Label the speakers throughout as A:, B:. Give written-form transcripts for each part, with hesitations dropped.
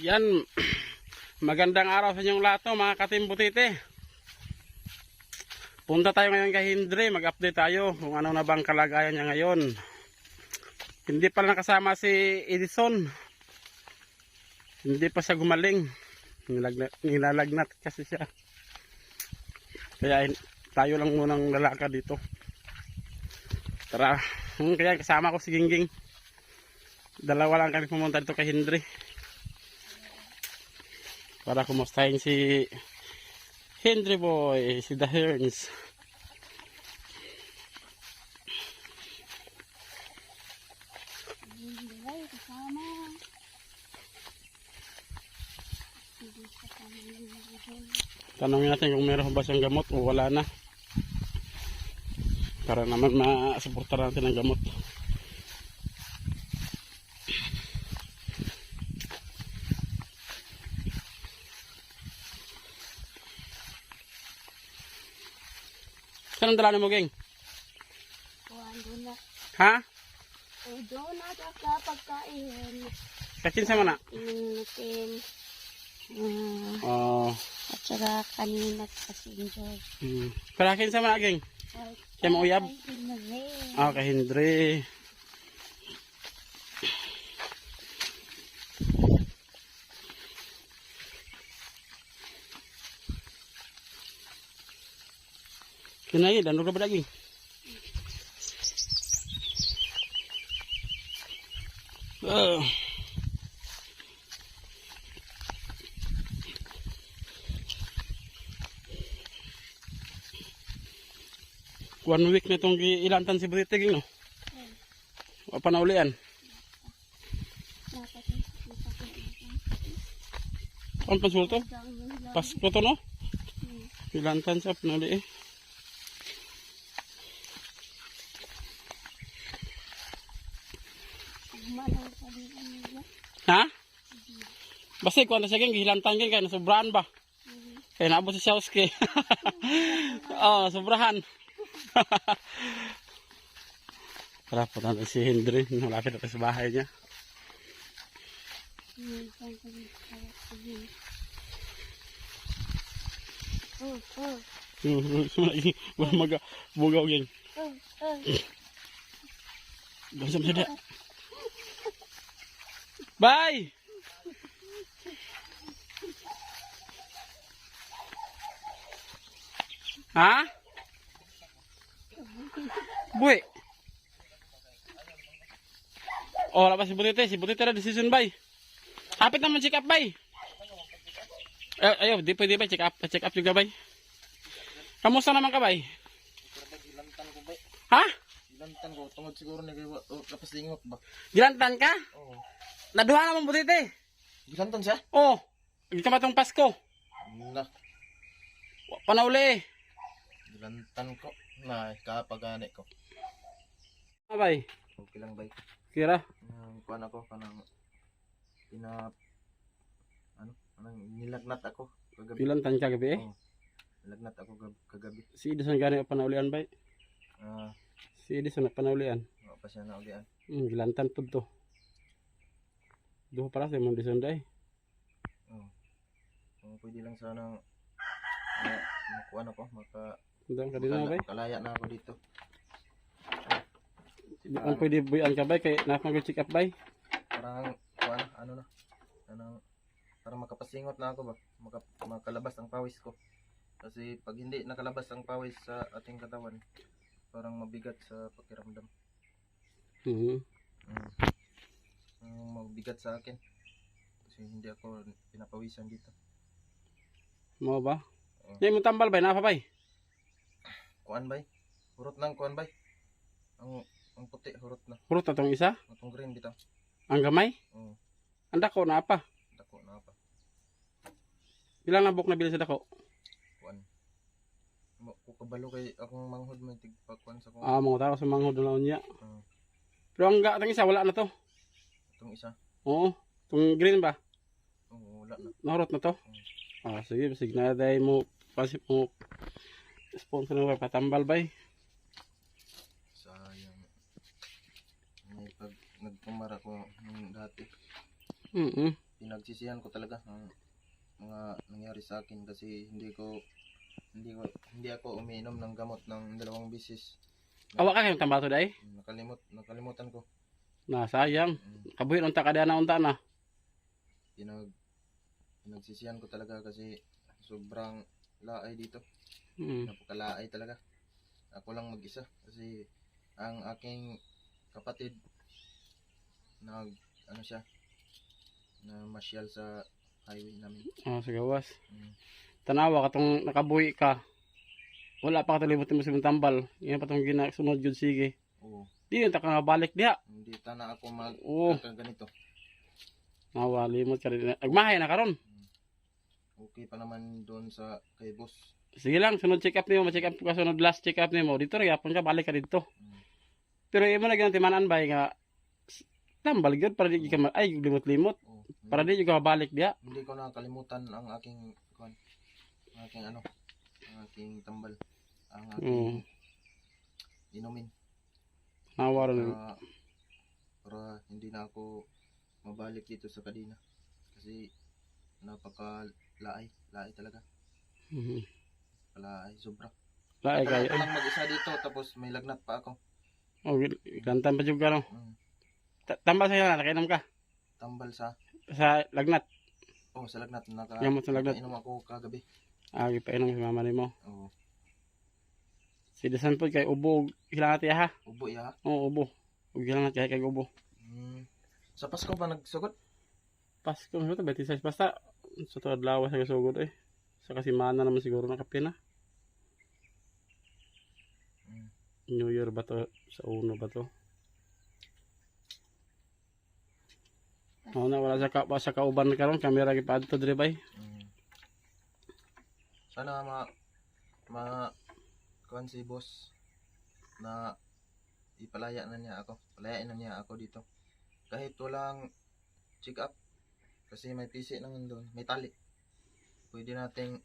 A: Yan, magandang araw sa inyong lahat mga katimbutite. Punta tayo ngayon kay Hindre, mag-update tayo kung ano na bang kalagayan niya ngayon. Hindi pa nakasama si Edison. Hindi pa siya gumaling. Nilalagnat kasi siya. Kaya tayo lang munang lalakad dito. Tara, kaya kasama ko si Gingging. Dalawa lang kami pumunta dito kay Hindre para kumustahin si Hindre boy, si The Hearns. Tanongin natin kung meron ba siyang gamot o wala na, para naman masuportar natin ang gamot. Saan ang dala mo, Geng?
B: Donut.
A: Ha?
B: Donut at pagkain.
A: Kakin sa mana?
B: Natin. At saka kanina kasi enjoy.
A: Kalakin sa mana, Geng? Kaya mo uyab? Kay Hindre. Kinaya, dan udah beraging. One week na itong ilantan si Butitig, no? Apa na ulian? Ang pasulto? Pasko to, no? Ilantan siya, pinuli eh. Ha? Basta ikuha na siya Geng, gihilantan Geng, kaya nasubrahan ba? Kaya naabot si Shawski. Oo, nasubrahan. Tara po natin si Hindre, malapit na sa bahay niya. Wala mag-bugaw Geng. Gawin sa dia. Bye! Ha? Buwi. Oh, labas si Butite. Si Butite na decision, bay. Hapit naman check up, bay. Ayo, di pwede, bay. Check up juga, bay. Kamusta naman ka, bay? Ha?
C: Gilantan ko, tungod siguro na kayo, kapag singot ba?
A: Gilantan ka?
C: Oo.
A: Naduha naman Butite.
C: Gilantan siya?
A: Oh, ikamatong Pasko.
C: Nak,
A: Panauli.
C: gilantan ko. Na, kapagane ko.
A: Bay.
C: Okay lang, bay.
A: Kira.
C: Kuhan ako, kanang, nilagnat ako kagabi.
A: Gilantan ka gabi eh.
C: Oo. Nilagnat ako kagabi.
A: Si Edison gani panaulian, bay. Si Edison na panaulian.
C: Wala pa siya na ulian.
A: Gilantan po to. Duho para sa mong Edison day.
C: Oo. Kung pwede lang sana, makuhan ako,
A: Doon ka din na, bay.
C: makalaya na ako dito.
A: Hindi kung pwede buyan ka, bay. Kaya nakapag-check up, bay.
C: Parang, kuhan, parang makapasingot na ako ba? Makalabas ang pawis ko. Kasi pag hindi nakalabas ang pawis sa ating katawan, parang mabigat sa pakiramdam. Mabigat sa akin. Kasi hindi ako pinapawisan dito.
A: Mo ba? Hindi mo tambal, bay. Napa, bay?
C: Kuan bay? Hurot ng kuan bay? Ang puti, hurot na.
A: Hurot na tong isa?
C: Itong green dito.
A: Ang gamay?
C: Oo.
A: Ang dako na apa?
C: Dako na pa.
A: Ilang nabok na bili sa dako?
C: Kuan. Kukabalo kay akong manghod may tigpakuan sa kong.
A: Mga tao sa manghod na niya.
C: Oo.
A: Pero ang gatang isa, wala na to.
C: Itong isa.
A: Oo. Itong green ba?
C: Oo, wala na.
A: Nahurot na to? Sige. Sige na dahil mo. Pasip mo. Sponsor na ba? Patambal ba eh?
C: Sayang. May pag nagpamara ko nung dati. pinagsisihan ko talaga ang mga nangyari sa akin kasi hindi ako umiinom ng gamot ng 2 beses.
A: Awa ka kayong tambato day?
C: Nakalimutan ko.
A: Na sayang.
C: Mm,
A: Kabuhin unta ka na unta na.
C: Pinagsisihan ko talaga kasi sobrang laay dito.
A: Mm.
C: Napakalaay talaga. Ako lang mag-isa kasi ang aking kapatid ano siya na masyal sa highway namin.
A: Oh, sa gawas.
C: Mm.
A: Tanawa katong nakabuhi ka. Wala pa ka talibot mo sa imong tambal. Yan pa tong ginasunod jud sige.
C: Oo.
A: Di ta ka balik diha.
C: Hindi ta na ako
A: Oo.
C: ganito.
A: Nawa limot ka rin. Agmahay na karon.
C: Okay pa naman doon sa kay boss.
A: Sige lang, sunod check up nimo, ma-check up ka sunod last check up nimo. Dito ra gyapon ka balik ka dito.
C: Mm.
A: Pero imo na gyud timanan bay nga tambal gyud para di ka ay limot-limot.
C: Oo.
A: Para di ka balik diha.
C: Hindi ko nakalimutan ang aking ang aking tambal, ang aking inumin.
A: Nawa ron.
C: Para hindi na ako mabalik dito sa Kadina kasi laay talaga.
A: Mhm.
C: Laay sobra.
A: Laay kayo.
C: Ako lang mag-isa dito tapos may lagnat pa ako.
A: Oh, kantan pa jud ka no.
C: Mm.
A: Tambal sa na nakainom ka
C: Tambal sa
A: lagnat.
C: sa lagnat
A: Gamot sa lagnat.
C: Inom ako kagabi.
A: Gipainom sa mama nimo.
C: Oo.
A: Si Desan po kay ubo hilangat ya ha.
C: Ubo ya.
A: Oo, ubo. Ug hilangat kay ubo.
C: Sa Pasko ba nagsugot?
A: Pasko na to 26 basta sa tuod lawas sa sugod eh. Sa kasimana naman siguro nakapina.
C: Mm.
A: New Year ba to? Sa uno ba to? Na wala sa kauban karon kamera gipadto dire bay.
C: Sana kuan si boss na palayain na niya ako dito. Kahit walang check up kasi may PC naman doon, may tali. Pwede nating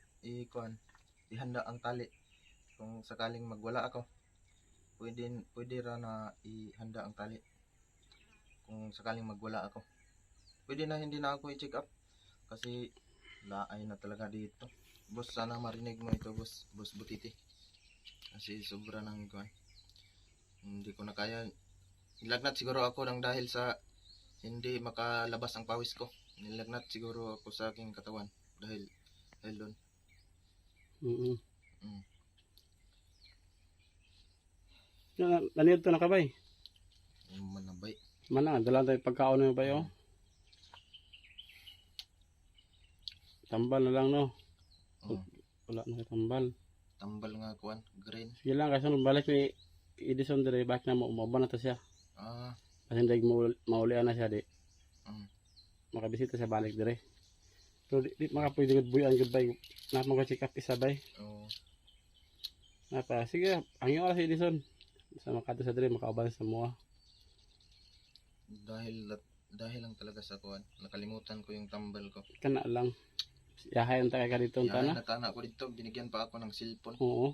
C: ihanda ang tali kung sakaling magwala ako. Pwede ra na ihanda ang tali kung sakaling magwala ako. Pwede na hindi na ako i-check up kasi laay na talaga dito. Boss, sana marinig mo ito, boss Butiti. Kasi sobra nang kuan. Hindi ko na kaya. Nilagnat siguro ako nang dahil sa hindi makalabas ang pawis ko. Nilagnat siguro ako sa aking katawan dahil doon.
A: Mm.
C: Mm.
A: Naniyod to na ka bay.
C: Yung manabay.
A: Mana dalan tayo pagkaon mo bay oh. Tambal na lang no.
C: Oh,
A: Wala na tambal.
C: tambal nga kuan, green.
A: Sige lang kasi nung balik ni Edison dire bak na mo umaba na to siya. Kasi hindi maulian na siya di. Makabisita siya balik dire. Pero di makapwede gud buyan gud bay. Na mo check up isa bay.
C: Oo.
A: Napa sige ang oras si Edison. Sa makato sa dire makauban sa mua.
C: Dahil lang talaga sa kuan, nakalimutan ko yung tambal ko.
A: Kana lang. Yahay unta ka dito unta na.
C: Natana ko dito, binigyan pa ako ng cellphone.
A: Oo.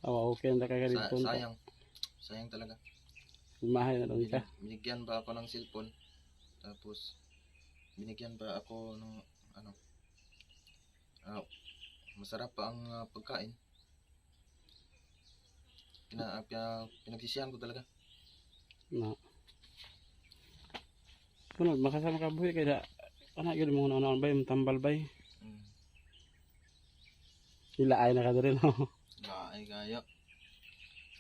A: Awa okay unta ka dito unta.
C: Sayang talaga.
A: Umahay na lang ka.
C: Binigyan pa ako ng cellphone. Tapos binigyan pa ako ng masarap pa ang pagkain. Pinagsisihan ko talaga.
A: Na. Kuno makasama ka buhi kay da ana gyud mo na bay tambal bay. Ilaay na ka diri no.
C: Laay kayo.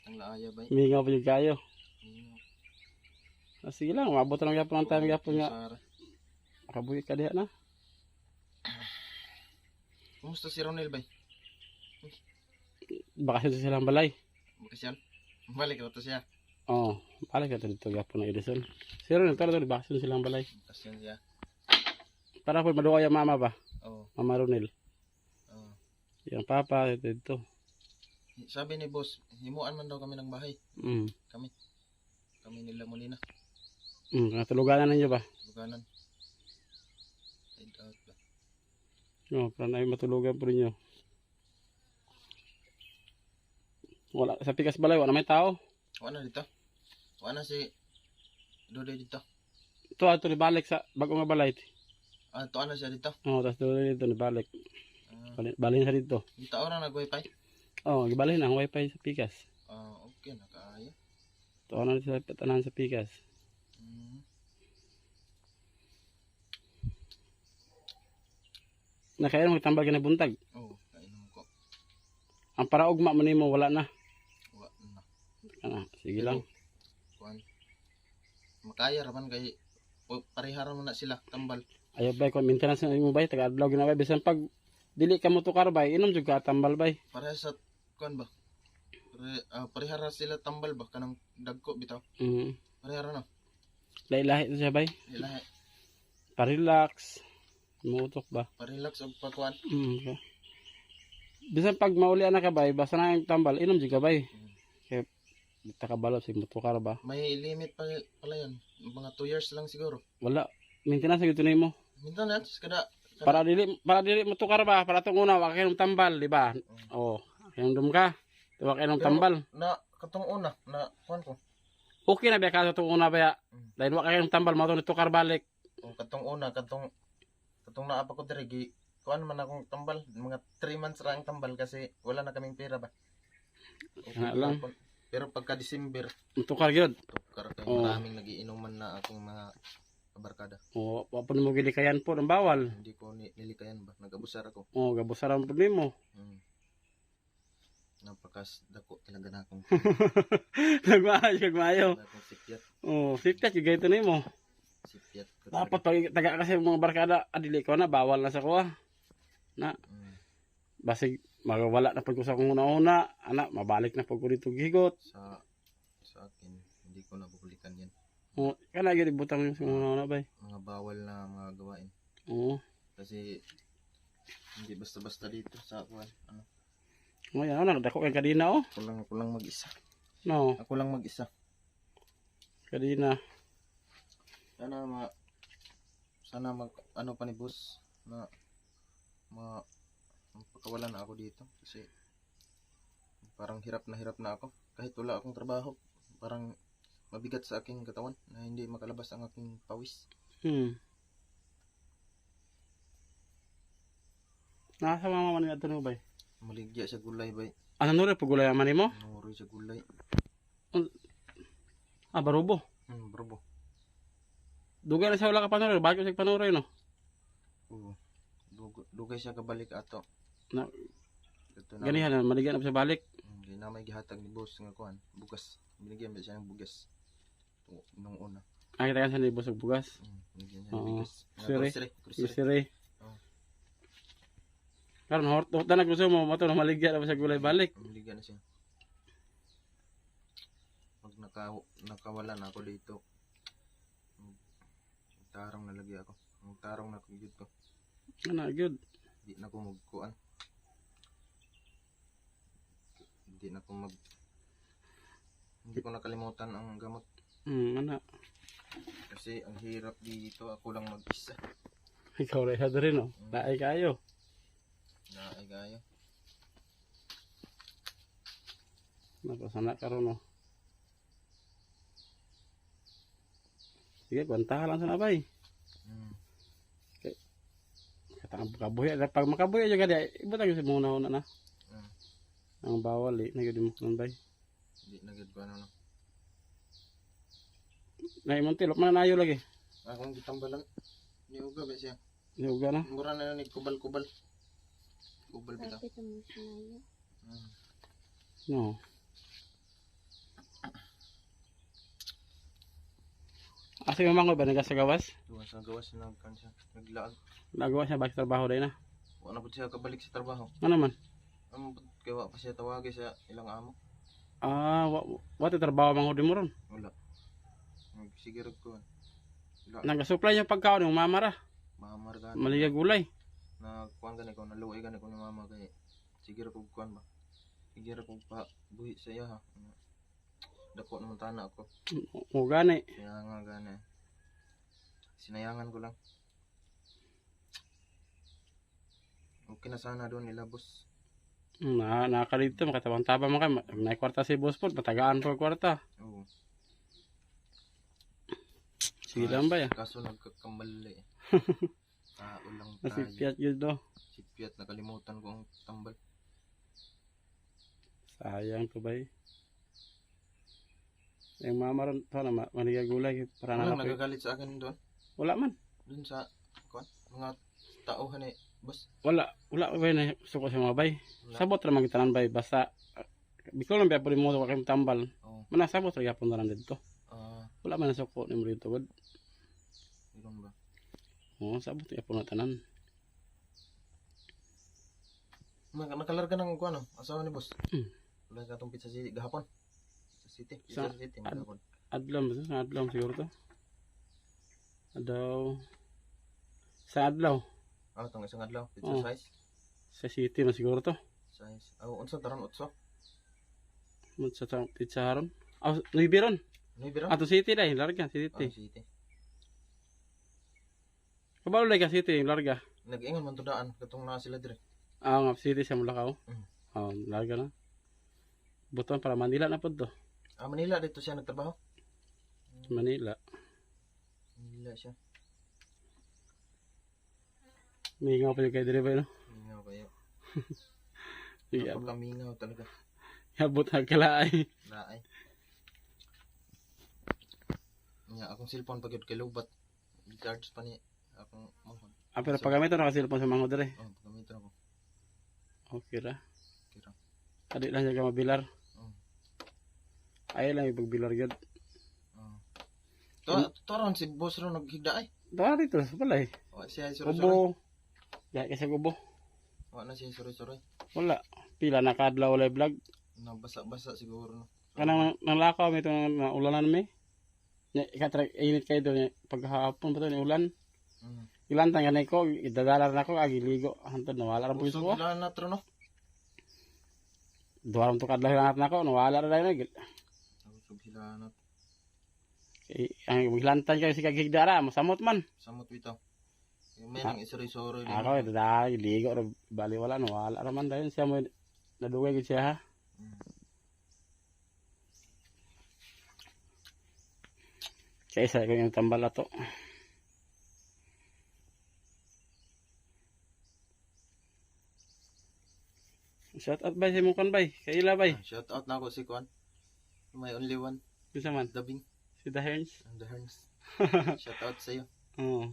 C: Ang laaya bay.
A: Mingaw pa jud kayo. Sige lang, maabot lang gyapon ang time gyapon nga. Makabuhi ka diha na.
C: Kumusta si Ronel bay?
A: Bakasyon sa silang balay.
C: Bakasyon? Balik na to siya.
A: Oo, balik ka dito gyapon na Edison. Siro nito na bakasyon silang balay.
C: Bakasyon siya.
A: Para po maduwa yung mama ba?
C: Oo.
A: Mama Ronel.
C: Oo.
A: Yung papa dito.
C: Sabi ni boss, himuan man daw kami ng bahay. Kami nila Molina.
A: Natuluganan ninyo ba?
C: Luganan. Side out ba?
A: Oo, para na matulugan po ninyo. Wala, sa pikas balay, wala may tao.
C: Wala dito. Wala si Dodoy dito.
A: Ito nibalik sa bagong nga balay.
C: Ito ano siya dito?
A: Oo, tapos dito nibalik. Balhin sa dito.
C: Dito orang nag-wifi?
A: Oo, gibalhin ang wifi sa Pikas.
C: Okay, nakaayo.
A: Ito na sa tanan sa Pikas. Nakaya magtambal ka na buntag.
C: Oo, kainom ko.
A: Ang para ugma man nimo wala na.
C: Wa na.
A: Ano, sige lang.
C: Kuan. Makaya raman kay pariharan mo na sila tambal.
A: Ayo bay kon maintenance na imo bay taga adlaw ginaway bisan pag dili ka mo tukar bay inom jud ka tambal bay.
C: Para sa kuan ba? Parihara sila tambal ba kanang dagko bitaw. Parihara na.
A: Lahi-lahi to siya bay.
C: Lahi.
A: Pa-relax. Mutok ba?
C: Parelax og pagkuan.
A: Okay. Bisan pag mauli na ka bay basta na yung tambal inom jud ka bay. Kaya dita ka balot sig motukar ba.
C: May limit pala yan. Mga 2 years lang siguro.
A: Wala. Maintenance gyud nimo.
C: Minsan na kada
A: Para dili motukar ba para tong una wa kay tambal di ba? Oh, kay dum ka. Wa kay tambal.
C: na katong una na kuan ko.
A: Okay na ba ka tong una ba? Dahil wa kay tambal mo to tukar balik.
C: O katong una katong naapa ko diri gi kuan man akong tambal mga 3 months ra ang tambal kasi wala na kaming pera ba.
A: Nga lang.
C: Pero pagka December
A: Motukar gyud.
C: tukar kay maraming nagiinuman na akong mga kabarkada.
A: Oh, wa pa mo gilikayan po ng bawal.
C: Hindi ko nilikayan ba nagabusar ako.
A: Oh, gabusaran po nimo.
C: Napakas dako talaga na akong
A: Nagmaayo.
C: akong sikyat.
A: Oh, sipyat gyud gayto nimo.
C: Sikyat ko
A: Dapat pag taga kasi mga barkada adili ko na bawal na sa kuha. Na basig magawala na pag ko sa kung una-una, anak mabalik na pag ko dito gigot.
C: sa akin hindi ko nabubulikan yan.
A: Oh, kana gyud ibutang yung sa una-una bay.
C: Mga bawal na mga gawain
A: Oo.
C: kasi hindi basta-basta dito sa kuan ano.
A: Ngayon ano dako kay kadina oh.
C: Ako lang mag-isa.
A: No,
C: Ako lang mag-isa.
A: kadina.
C: Sana mag ano pa ni boss na pagkawalan na ako dito kasi parang hirap na ako kahit wala akong trabaho. Parang mabigat sa aking katawan na hindi makalabas ang aking pawis.
A: Nasa mama man ni adto bay.
C: Maligya sa gulay bay.
A: Ano nure pag gulay man nimo?
C: Nanguroy sa gulay.
A: Ah, barubo.
C: Brobo.
A: Dugay na siya wala ka panuroy, bakit siya panuroy no?
C: Oo. Dugay siya kabalik ato.
A: Na,
C: Ito na.
A: ganihan na maligyan na siya balik.
C: Hindi na may gihatag ni boss nga kuan. Bugas. Binigyan ba siya ng bugas. Nung una.
A: Ay kita kan sa libos og bugas.
C: Binigyan niya
A: Oo.
C: ng bugas.
A: Grocery.
C: Grocery.
A: Grocery.
C: Oo.
A: Karon hort na gusto mo mato na maligyan na siya gulay balik.
C: Binigyan na siya. Pag nakawala na ako dito. Tarong nalagay ako. Tarong na kugid ko.
A: Ana gyud.
C: Di na ko magkuan. Hindi ko nakalimutan ang gamot.
A: Ana.
C: Kasi ang hirap dito, ako lang mag-isa.
A: Ikaw rin sa rin no. Daay kayo.
C: Naay gayo.
A: Napasana karon no. Sige, kwantahan lang sa nabay. Katang kabuhi. Pag makabuhi aja gadi, ibutang sa muna na. Ang bawal eh, nagyod mo nun bay.
C: Hindi nagad ko ano.
A: Naimuntilok man nayo lagi.
C: Akong gitambalan. Niuga ba siya?
A: Yuga na.
C: Mura na ni kubal-kubal. Kubal bitaw.
B: Kapit mo sinayo.
A: No. Asa yung mangoy ba naga sa gawas?
C: Doon sa gawas nagkan siya. Naglaag.
A: Nagawa siya ba sa trabaho day na?
C: Wala po siya kabalik sa trabaho.
A: Ano man?
C: Kaya wa pa siya tawagi sa ilang amo.
A: Ah, what trabaho manghod mo ron?
C: Wala. Nagsigirag ko.
A: Nagasupply niya pagkaon ng mama ra.
C: Mahamar gani.
A: Maliga gulay.
C: Na kuan gani ko, naluoy gani ko ni mama kay sigiro ko kuan ba. Sigiro ko pa buhi sa iya ha. Dako naman tana ako.
A: O gani.
C: Kaya nga gani. Sinayangan ko lang. Okay na sana doon nila boss.
A: Nakakalito, makatabang-tabang man kayo. May kwarta si boss po, matagaan po kwarta.
C: Oo.
A: Sige lang bay.
C: Kaso nagkakamali eh. Tao lang tayo.
A: Nasipyat yun do.
C: Sipyat, nakalimutan ko ang tambal.
A: Sayang to bay. Yung mama ron to na manigagulay para
C: Walang
A: na
C: nagagalit sa akin doon.
A: wala man.
C: Doon sa mga tauhan eh. Boss,
A: Wala bay na suko sa mga bay.
C: Wala.
A: Sabot ra man tanan bay basta biko lang biya mo wa kay tambal.
C: oh,
A: Mana sabot ra gyapon tanan dito.
C: ah,
A: Wala man na suko ni mo dito gud.
C: yun ba?
A: Oo, sabot gyapon na tanan.
C: Nakalarga ng ano, asawa ni boss.
A: Hmm.
C: Wala ka itong pizza city gahapon. Pizza city.
A: Sa-
C: Pizza city. Gahapon.
A: Adlaw ba sa adlaw siguro to? Adlaw. Sa adlaw
C: Ah, itong isang adlaw. Pizza
A: Oh.
C: size.
A: sa city man siguro to.
C: Size. Unsa taron utso?
A: Mo sa pizza haron. Ah, Nuibiron.
C: Ano biro?
A: Ato city dai, larga city.
C: City.
A: Kabalo lagi ka city, larga.
C: Nag-ingon man to daan. Katong na sila dire.
A: Ah, nga city sa Mulakaw.
C: Mm.
A: Oh, larga na. Buton para Manila na pod to.
C: Manila dito siya nagtrabaho.
A: Manila.
C: Manila siya.
A: Mingaw pa yung kay driver no.
C: Mingaw kayo.
A: Yeah,
C: Napakamingaw talaga.
A: abot na kalaay.
C: Naay. Nga akong cellphone pagod kay lobat. Charge pa ni akong manghod.
A: Ah, pero pagamit na kasilpon sa mga dire.
C: Oh, gamiton ako.
A: Okay ra.
C: Kira.
A: Adi lang siya ka mabilar.
C: Oh.
A: Ay lang ipagbilar gyud.
C: Oh. Toron si boss ro naghigda ay.
A: Daw dito sa balay.
C: Wa siya suro.
A: Kubo. Ya kasi kubo.
C: Wa na siya suro.
A: Wala. Pila na kadlaw wala vlog.
C: Nabasa-basa siguro no.
A: Kanang nanglakaw mi itong ulanan mi. Ikatrek init kayo doon. Paghapon pa to ni ulan.
C: Mm.
A: Ilan tang ganay ko. Idadalar na ko. Agiligo. Hantod nawala rin po
C: Usog
A: ko.
C: sila na tro no.
A: Duwaram to kadlaw lang na ko. Nawala rin na.
C: Usog sila na
A: Ang maglantan kayo si kagigdara. Masamot man.
C: samot bitaw. Yung may nang isuri-suri
A: Ako idadala. Iligo. Bali wala. Nawala rin dahil siya mo. Nadugay ko siya ha.
C: Mm.
A: Kaya isa ko yung tambal na to. Shout out bay sa mong kan bay. Kaila bay.
C: Shout out na ako si Kwan. May only one.
A: Bisa man.
C: Dabing.
A: Si The Herns.
C: And the Herns. Shout out sa iyo.
A: Oo.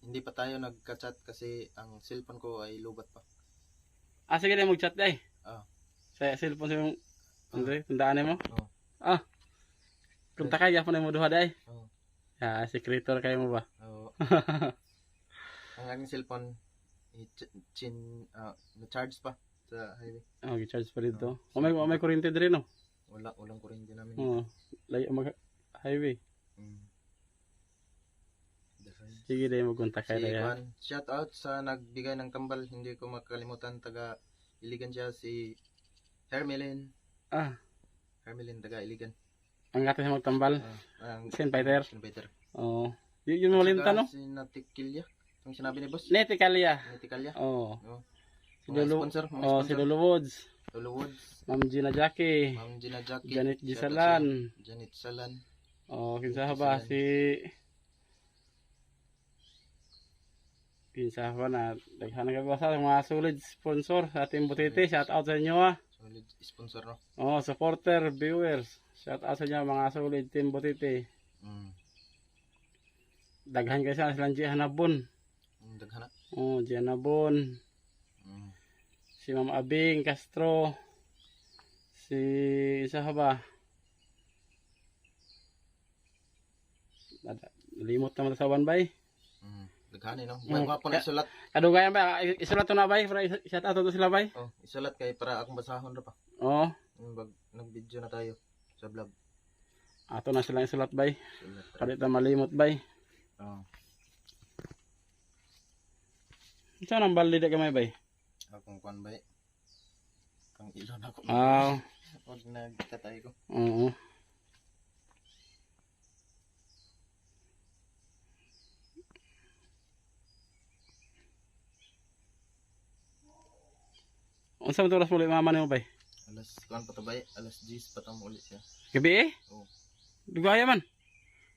C: Hindi pa tayo nagka-chat kasi ang cellphone ko ay lubat pa.
A: Ah, sige na mag-chat day.
C: Ah.
A: Sa cellphone sa yung Andre, tandaan mo?
C: Oo.
A: Ah. Kunta kaya pa na mo duha day.
C: Oo.
A: Ya, secretor kayo mo ba?
C: Oo. Ang aking cellphone na-charge pa sa highway.
A: Oh, gi-charge pa dito. O may kuryente din no.
C: Walang kuryente namin.
A: Oo. Layo mag highway.
C: Mm. The Herns.
A: Sige day magkontak
C: Si
A: kayo day. ha?
C: Kwan, shout out sa nagbigay ng tambal. Hindi ko makalimutan, taga Iligan siya, si Hermelin.
A: Ah,
C: Hermelin, taga Iligan.
A: ang gatas sa magtambal.
C: Ang
A: Saint Peter.
C: Peter.
A: Oo. Yun mo linta no?
C: Si Natikilya. Yung sinabi ni boss.
A: Netikalya.
C: Natikalya.
A: Oo.
C: Oo.
A: Si
C: Mga
A: Lulu.
C: sponsor. Mga
A: Oh, si
C: sponsor.
A: Lulu Woods.
C: Lulu Woods.
A: Ma'am Gina Jackie.
C: Ma'am Gina Jackie.
A: Janet
C: Shout out
A: Gisalan.
C: sa'yo. Janet Salan.
A: Oh, kinsa ba
C: Gisalan.
A: si kinsa ba na daghan ka ba sa mga solid sponsor sa ating butiti. Shout out sa inyo ha.
C: Solid sponsor, no?
A: Oh, supporter, viewers. Shout out sa inyo mga solid team butiti.
C: Mm.
A: Daghan kayo sa silang Gihanabon.
C: Daghana.
A: Oh, Gihanabon.
C: Mm.
A: Si Ma'am Abing Castro. Si isa ba? Limot naman sa Wanbay.
C: Mm. Daghana, no? May mga pala isulat.
A: Kadugayan ba? Isulat to na bay? Para shout out to sila bay?
C: Oh, isulat kay para akong basahon ra pa.
A: Oo.
C: Nag-video na tayo sa vlog.
A: Ato na silang isulat bay.
C: Isulat ra.
A: Kalit na malimot bay.
C: Oh.
A: Saan ang balde gamay bay?
C: Akong kwan ba eh. Kang ilon ako.
A: Ah,
C: Huwag nagkatay ko.
A: oo. Unsa man to oras mo ulit mama nimo bay?
C: Alas, kwan pa to ba eh? Alas 10 pa tamo ulit siya.
A: Gabi eh?
C: Oo.
A: Dugaya man.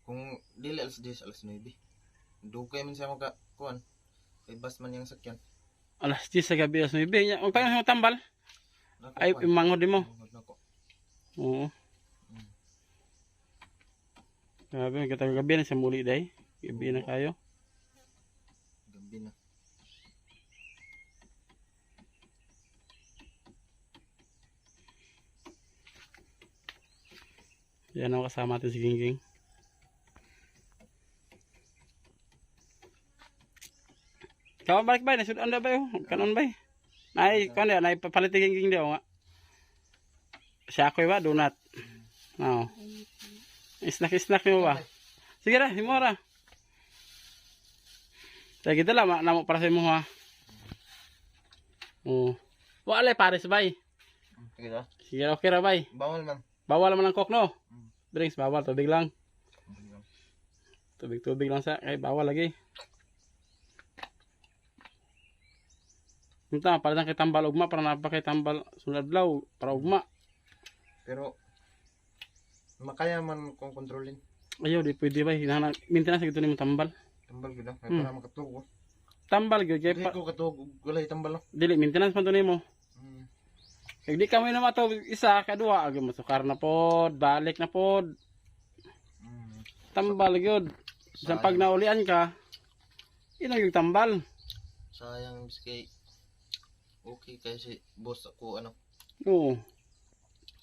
C: Kung dili alas 10, alas 9. Dugay man siya maka kuan. Kay bas man yang sakyan.
A: Alas 10 sa gabi, alas 9. Huwag pa yung tambal.
C: Nako,
A: Ay,
C: kuan.
A: imangod din mo.
C: Mangod nako.
A: Oo. Grabe, kita gabi na sa muli day. Gabi na kayo.
C: Gabi na.
A: Yan ang kasama natin si Gingging. Kawan balik bay, nasud anda bay, kanon bay. Nay, kon ya, nay papalit Gingging daw nga. Siya ako ba donut. No. Snack mo ba? Sige ra, himo ra. Sige dala namo para sa imo ha. Oh. Wala pares bay.
C: Sige ra.
A: Sige okay ra bay.
C: Bawal man.
A: Bawal man ang coke no. Drinks bawal, tubig lang. Tubig lang sa kay bawal lagi. Punta para lang kay tambal ugma para napakay tambal sunod law para ugma.
C: Pero makaya man kung kontrolin.
A: Ayaw di pwede ba hinahang maintenance gito nimo tambal.
C: Tambal gud ah, para makatugo.
A: Tambal gyud kay
C: Di ko katugo walay tambal.
A: dili maintenance man to nimo. Kay di kami na mato isa kadua agi masukar na pod, balik na pod. Tambal gyud. Sa pag naulian ka, ino yung tambal.
C: Sayang miski okay kay si boss ako ano.
A: Oo.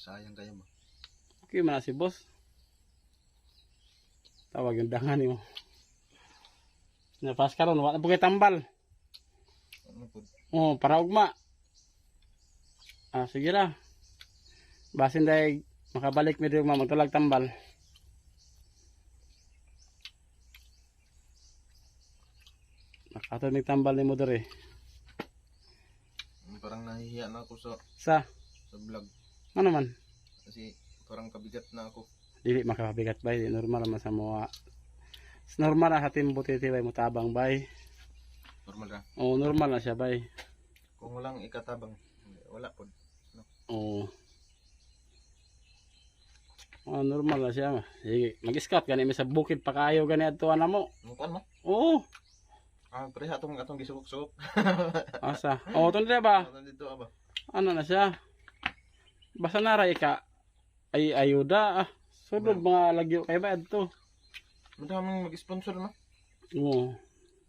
C: Sayang kayo mo.
A: Okay man na si boss. Tawag yung dangan mo. Napas karon wa na pugay tambal.
C: Ano po?
A: Oh, para ugma. Ah, sige ra. Basin day makabalik mi ugma magtulag tambal. Nakatod mig tambal ni mo dere.
C: Parang nahihiya na ako
A: Sa
C: sa vlog
A: ano man?
C: kasi parang kabigat na ako.
A: Dili makabigat bay, di normal man sa mo. Normal na sa timbo titi bay mo tabang bay.
C: Normal ka.
A: Oh, normal na siya bay.
C: Kung walang ikatabang, wala po. No?
A: Oo. Oh, normal na siya. Sige, mag-scout gani mi sa bukid pa kayo gani adtuan na mo.
C: Mukuan mo?
A: Oo.
C: Pareha atong gisubok-subok.
A: Asa? Oh, tundra ba?
C: Dito ba?
A: Ano na siya? Basta naray ka ay ayuda. Sulod mga lagyo kay ba adto.
C: Madaming mag-sponsor no?
A: Oo.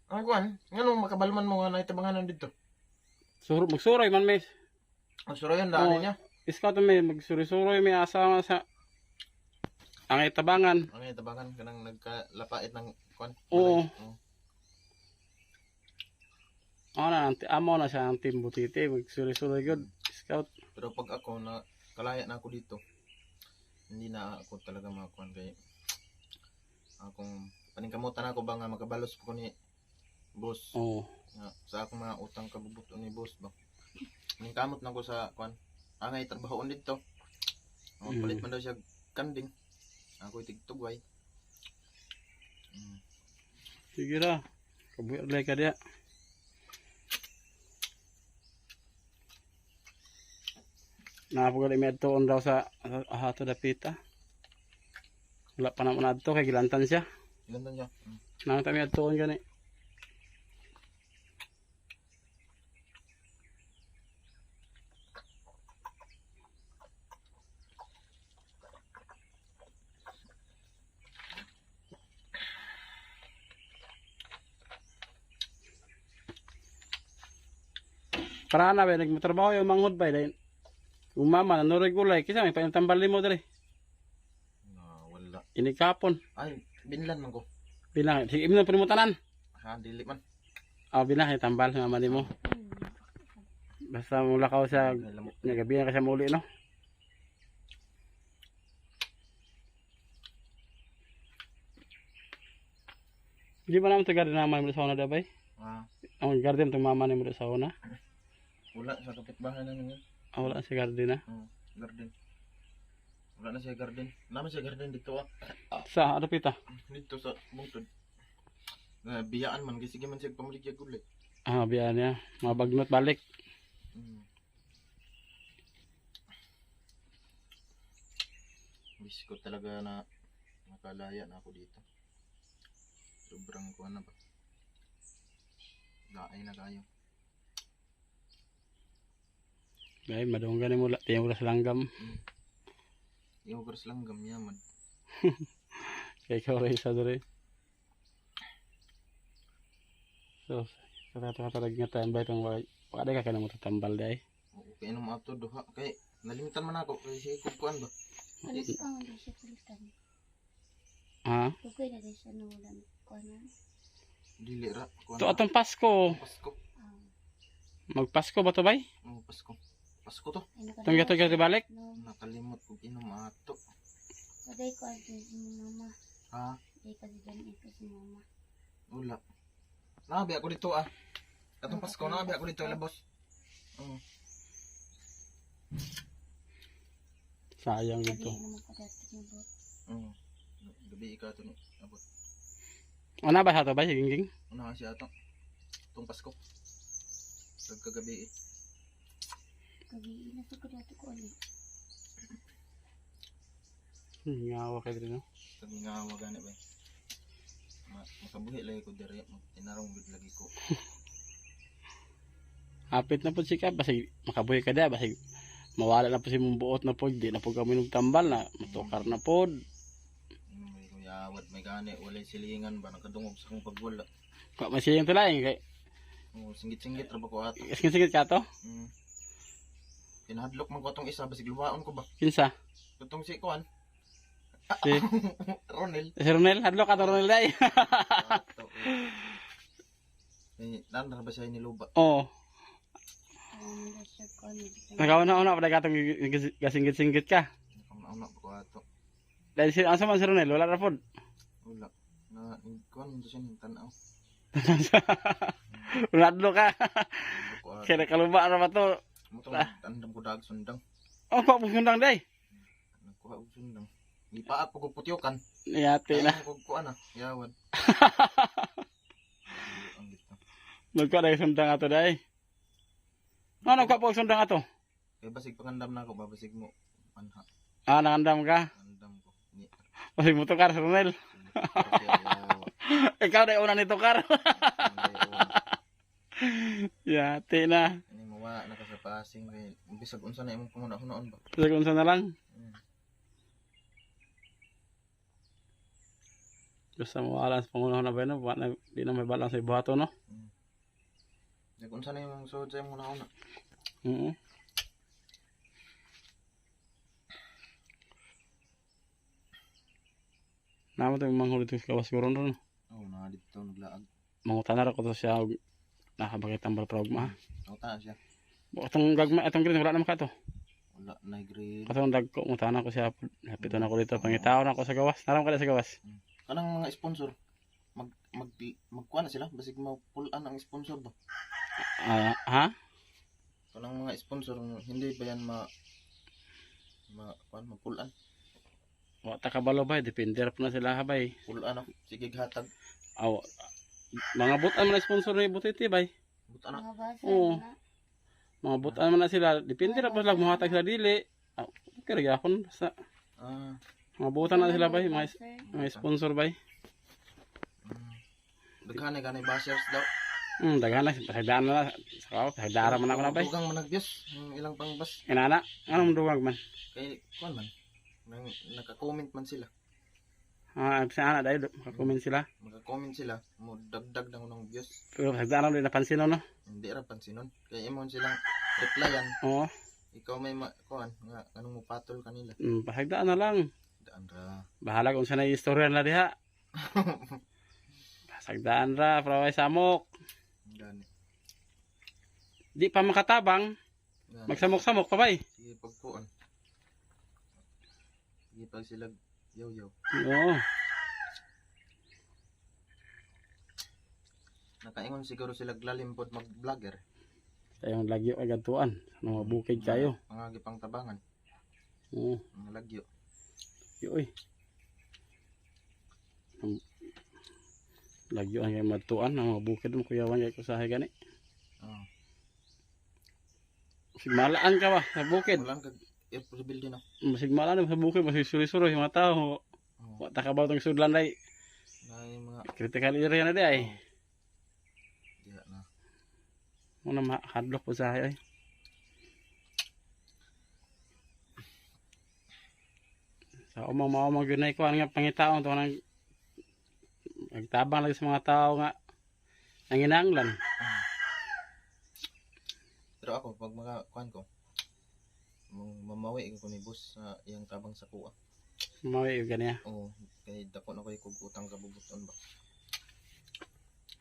C: Ang kuan, ngano makabalman mo nga naitabanganan dito?
A: Magsuroy man may.
C: Ang surayan daan niya.
A: Scout may magsuri-suroy may asa sa ang itabangan.
C: Ang itabangan kanang nagkalapait ng kuan.
A: Oo. Amo na siya ang team butiti, magsuri-suri good, scout.
C: Pero pag ako na kalaya na ako dito, hindi na ako talaga makakuan kay akong paningkamutan ako ba nga makabalos ko ni boss.
A: Oo.
C: Sa akong mga utang kabubuto ni boss ba. Paningkamot na ko sa kuan. Angay trabahoon dito. Palit man daw siya kanding. Ako itigtugway.
A: Sige ra. Kabuya ka dia. Napagod imi adtoon daw sa ahato dapita. Wala pa naman adto kay gilantan siya.
C: Ilan niya?
A: Nang tami adtoon gani. Para na ba nagmatrabaho yung manghod ba dahil umama na no regular kisa may tambal mo dere.
C: Wala.
A: Ini kapon.
C: Ay, binlan man ko.
A: Bilang sige imo primutanan.
C: Ha, dili man.
A: Bilang tambal mama nimo. Basta mula ka sa gabi na ka sa muli no. Di ba naman taga na mo sa una dabay? Ang garden tong mama nimo sa una.
C: Wala sa kapitbahay namin yun.
A: Wala sa garden na.
C: Garden. Wala na siya garden. Naman siya garden dito
A: Sa ano pita?
C: Dito sa bungtod. Biyaan man kasi man siya pamaligya gulay.
A: Biyan niya. Mga bagnot balik.
C: Wish ko talaga na Palaya na ako dito. Sobrang kuha na ba? Laay na kayo.
A: Gay, madunggan mo tiyan mo sa langgam.
C: Yung oras lang gamyaman.
A: Kay ikaw rin isa dere. So, sa talag nga tambay tong wala. Pakada ka kanang matatambal day.
C: Okay, inom ato duha. Kay nalimitan man ako. Kay siya kukuan ba?
B: Alas ka nga di siya kulitan.
A: Ha?
B: Tugay na di siya nawalan ko na.
C: Dili ra. Kuan
A: To atong Pasko.
C: Pasko.
A: Magpasko ba to bay?
C: Oh, Pasko. Pasko to.
A: Tong gato gato balik.
B: No,
C: Nakalimot kog inom ato.
B: maday ko ate si mama.
C: Ha?
B: Maday ka di ganito ito si mama.
C: Wala. Nabi ako dito ah. Katong Pasko nabi ako dito labos.
A: Sayang
B: Gabi
A: dito.
B: naman ko dati ni bot.
C: Gabi ika to ni abot.
A: Ano ba sa to bay ginging?
C: Una nga siya ato. Tong Pasko. Kagabi eh.
B: Gabi na sa ko dati ko ulit.
A: Ngawa kay dito no.
C: Kami nga wagani ba. Makabuhi lagi ko diri. Inarong gud lagi ko.
A: Hapit na po si ka basig makabuhi ka da basig mawala na po si mong buot na po di na po kami tambal na matukar na po.
C: May kuyawad may gani walay silingan ba nakadungog sa kong pagwala.
A: Kung masiyang tulay kay
C: Singgit-singgit ra ba ko ato.
A: sige ka to.
C: Pinahadlok man ko atong isa basig luwaon ko ba.
A: Kinsa?
C: Tutong si kuan.
A: Si
C: Ronel.
A: Si Ronel hadlo ka to Ronel day.
C: Nandar ba siya niluba?
A: Oh,
B: Na siya ko ulit.
A: nagauna-una pa dagatong gasinggit-singgit ka.
C: Una ba ko ato.
A: Dahil si asa man si Ronel wala ra pod.
C: Wala. Na kuan to siya ning tan-aw.
A: Hadlo ka.
C: Ko ato.
A: Kaya kaluba ra ba to?
C: Mo tandam ko dag sundang.
A: Oh, pa bugundang day.
C: Nakuha og sundang. Ipaat ko kog putyokan.
A: Yati na.
C: Kog kuan ah. Yawad. Ang gito.
A: Nagka day sundang ato day. Ano nagka po sundang ato?
C: Kay basig pangandam na ako babasig mo. Anha.
A: Ah, nangandam ka.
C: Andam ko. Ni.
A: Basig mo tukar si Ronel. Ikaw day una ni tukar. Yati na.
C: Ini mawa na ka sa passing kay bisag unsa na imong panguna-hunaon ba.
A: Sige unsa na lang. Gusto mo alas pangunahan na ba no? Di na may balang sa ibato no?
C: Bisag unsa na imong suod sa imong una.
A: Oo. Namo to manghuli to kawas ko ron ron.
C: Oh, na dito naglaag.
A: Mangutan na ko to siya og nakabagay tambal progma.
C: O ta siya.
A: Atong gagma atong green wala naman ka to.
C: Wala na grade.
A: Atong dagko mutana ko siya napito na ko dito pangitaw na ko sa gawas. Naram ka sa gawas.
C: Kanang mga sponsor magkuha na sila basig mapulan ang sponsor ba.
A: Ha?
C: Kanang mga sponsor hindi ba yan kuan mapulan.
A: Wa ta kabalo bay depende ra po na sila habay.
C: Pulan ah. Sige hatag.
A: Aw mga butan man na sponsor ni butiti bay.
C: Buta na.
B: Mga basa
A: Oo.
B: na.
A: Mga butan man na sila depende ra po sila muhatag sila dili. Okay ra gyapon sa mga butan na sila bay mga sponsor bay.
C: Daghan gani bashers daw.
A: Daghan na pasagdaan na sa pasagdara man ako na bay.
C: Dugang managbyos ilang pang bas.
A: Inana anong dugag man?
C: Kay kuan man. Nang naka-comment man sila.
A: Sa ana dai makakomment sila.
C: Maka-comment sila mo dagdag na unang views.
A: Pero pasagdaan na napansin no.
C: Hindi ra pansinon. Kay imong silang replyan.
A: Oo.
C: Ikaw may kuan nga anong mo patol kanila.
A: Pasagdaan na lang.
C: Daan ra.
A: Bahala kung saan na istorya na diha. Pasagdaan ra praway samok.
C: Gani.
A: Di pa makatabang.
C: Gani.
A: Magsamok-samok pa bay.
C: Sige pagkuan. Sige pag sila yaw-yaw.
A: Oo.
C: Nakaingon siguro sila glalimpod mag-vlogger.
A: Tayong lagyo ay gantuan. Ano mabukid kayo.
C: Mga gipang tabangan.
A: Oo.
C: Mga lagyo.
A: Yoy. Lagyo ang kayo matuan. Ang mabukid mo kuyawan kayo kusahay gani.
C: Oo.
A: Sigmalaan ka ba sa bukid?
C: Walang kag airport building na.
A: Sigmalaan mo sa bukid. Masig suri-suri yung mga tao.
C: Oh,
A: Wa ta kabaw tong sudlan day.
C: na yung mga
A: Critical area na di ay.
C: diha na.
A: Mo na hadlok po sa ay. Sa umang maumang yun ay ko nga pangitaon to nang nagtabang lagi sa mga tao nga nanginanglan.
C: Pero ako pag mga kuan ko mamawi ko ni boss sa iyang tabang sa kuha.
A: Mawi yung ganyan.
C: Oo, kay dako na kay kog utang kabubuton ba.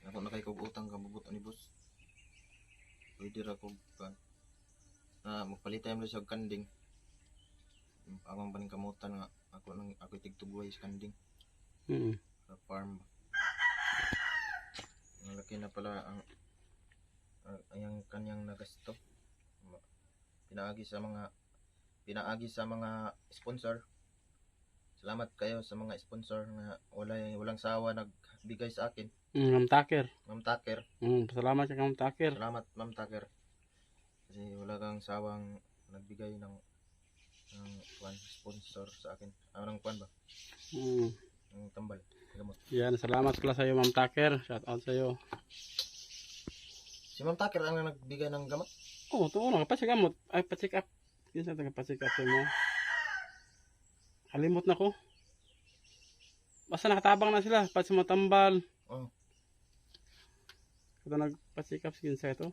C: Dako na kay kog utang kabubuton ni boss. Pwede ra kog kuan. Magpalit tayo sa kanding. Akong paning kamutan nga ako tigtubuhay sa kanding sa farm ba. Malaki na pala ang kanyang nagasto. Pinaagi sa mga sponsor. Salamat kayo sa mga sponsor nga walang sawa nagbigay sa akin.
A: Ma'am Taker.
C: Ma'am Taker.
A: Salamat ka Ma'am Taker.
C: Salamat Ma'am Taker. Kasi wala kang sawang nagbigay ng sponsor sa akin. Ng kwan ba? Ng tambal. Gamot.
A: Yan, salamat pala sa iyo Ma'am Taker. Shout out sa iyo.
C: Si Ma'am Taker ang nagbigay ng gamot.
A: Oh, tuo na pa gamot. Ay pa-check up. Kinsa taga pa-check up mo? Kalimot na ko. Basta nakatabang na sila pa sa matambal.
C: Oh.
A: Ito nagpa-check up kinsa ito.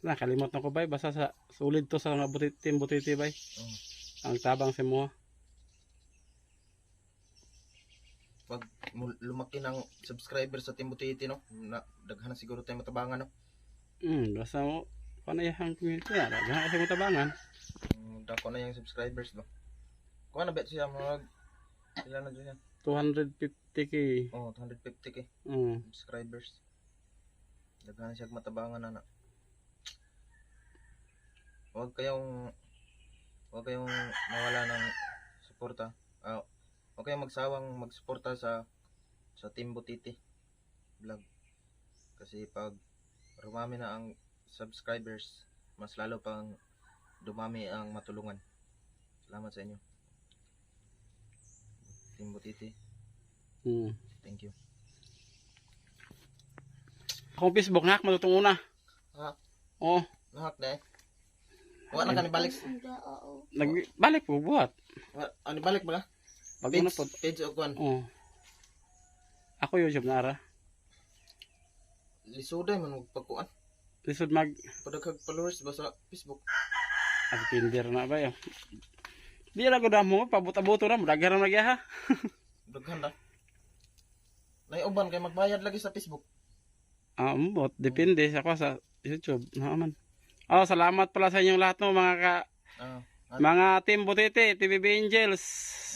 A: Nakalimot na ko bay basta sa sulid to sa mga team butiti bay. Ang tabang si mo.
C: Pag lumaki ng subscriber sa Team Butiti, no? Daghan na siguro tayo matabangan, no?
A: Basta mo panayahang community na. Daghan kasi mo tabangan.
C: Dako na yung subscribers, no? Kuha na bet siya sila na dyan yan.
A: 250k.
C: Oh, 250k subscribers. Daghan na siya matabangan na. Huwag kayong mawala ng suporta. Huwag kayong magsawang magsuporta sa Team Butiti vlog. Kasi pag rumami na ang subscribers, mas lalo pang dumami ang matulungan. Salamat sa inyo. Team Butiti. Thank you.
A: Akong Facebook na matutong una.
C: Ha?
A: Oh,
C: Nahak na eh. Wala na ka nibalik.
A: nagbalik po buhat.
C: Nibalik ba ka?
A: Pag
C: Page,
A: una po.
C: page o kuan.
A: Oh. Ako YouTube na ara.
C: Lisuday man magpagkuan.
A: Lisod mag
C: Padaghag followers ba sa Facebook?
A: as pinder na ba yo. Di ra ko damo pabot-aboto na daghan na nagya ha.
C: Daghan ra. Nay uban kay magbayad lagi sa Facebook.
A: Bot depende sa ko sa YouTube. Naman. Oh, salamat pala sa inyong lahat no mga Team Butiti, TVB Angels,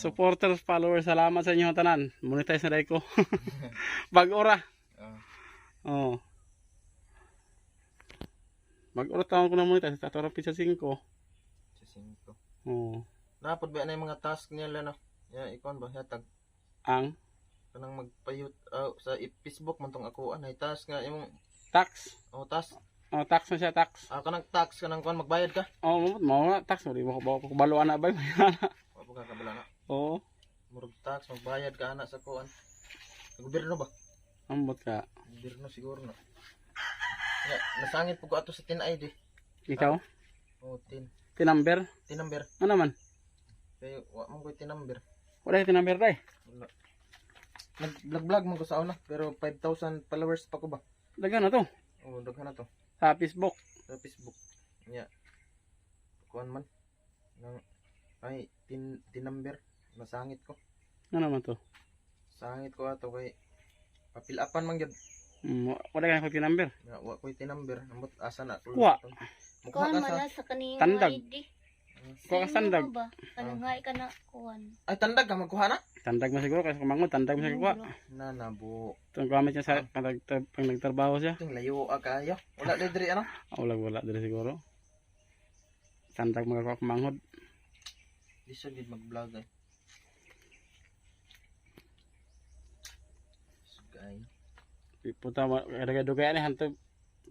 A: supporters, followers, salamat sa inyong tanan. Monetize na dahil ko. Bag-ora. Oh. Bag-ora taon ko na monetize. Tato ra pisa 5.
C: Sa 5.
A: Oh.
C: Napod ba na yung mga task nila no? Ya, ikon ba hatag
A: Ang
C: kanang magpayut sa Facebook man tong ako ay task nga imong
A: tax.
C: task.
A: Oh, tax na siya, tax.
C: Kanang tax kanang kuan magbayad ka.
A: Oh, mo na tax mo di mo ko baluan na ba?
C: Wa pa ka kabala na.
A: Oo.
C: Murag tax magbayad ka ana sa kuan. Sa gobyerno ba?
A: Ambot ka.
C: Gobyerno siguro na. Ya, nasangit po ko ato sa tin ID.
A: Ikaw?
C: Tin.
A: Tinumber?
C: Tinumber.
A: Ano man?
C: Kay wa man ko tinumber.
A: Wala tinumber dai.
C: Wala. Nag-vlog mo ko sa una pero 5,000 followers pa ko ba?
A: Daghan na to.
C: Oh, daghan na to.
A: Sa Facebook.
C: Sa Facebook. Ya. Kuan man. Nang tinumber. Nasangit ko.
A: Ano man to?
C: Sangit ko ato kay papilapan man gyud.
A: Wala ka tinumber.
C: Wa ko'y tinumber. Ambot asa na.
A: Kuha.
C: Mukha
B: Kuhan
C: ka
B: man
C: sa
B: na sa kaning
A: Tandag.
B: ID.
A: Kuha ka standard.
B: Ba? Anong hay ka na kuhan?
C: ay tandag ka magkuha na.
A: Tandag mo siguro kasi kumangod, tandag mo siya kuha.
C: Nanabo.
A: Itong gamit niya sa pag nagtrabaho siya.
C: Ting layo kayo. Wala diri ano?
A: Wala diri siguro. Tandag mo ka kumangod.
C: Di siya gid mag-vlog eh. Sugay.
A: Puta mo dugay ani hanto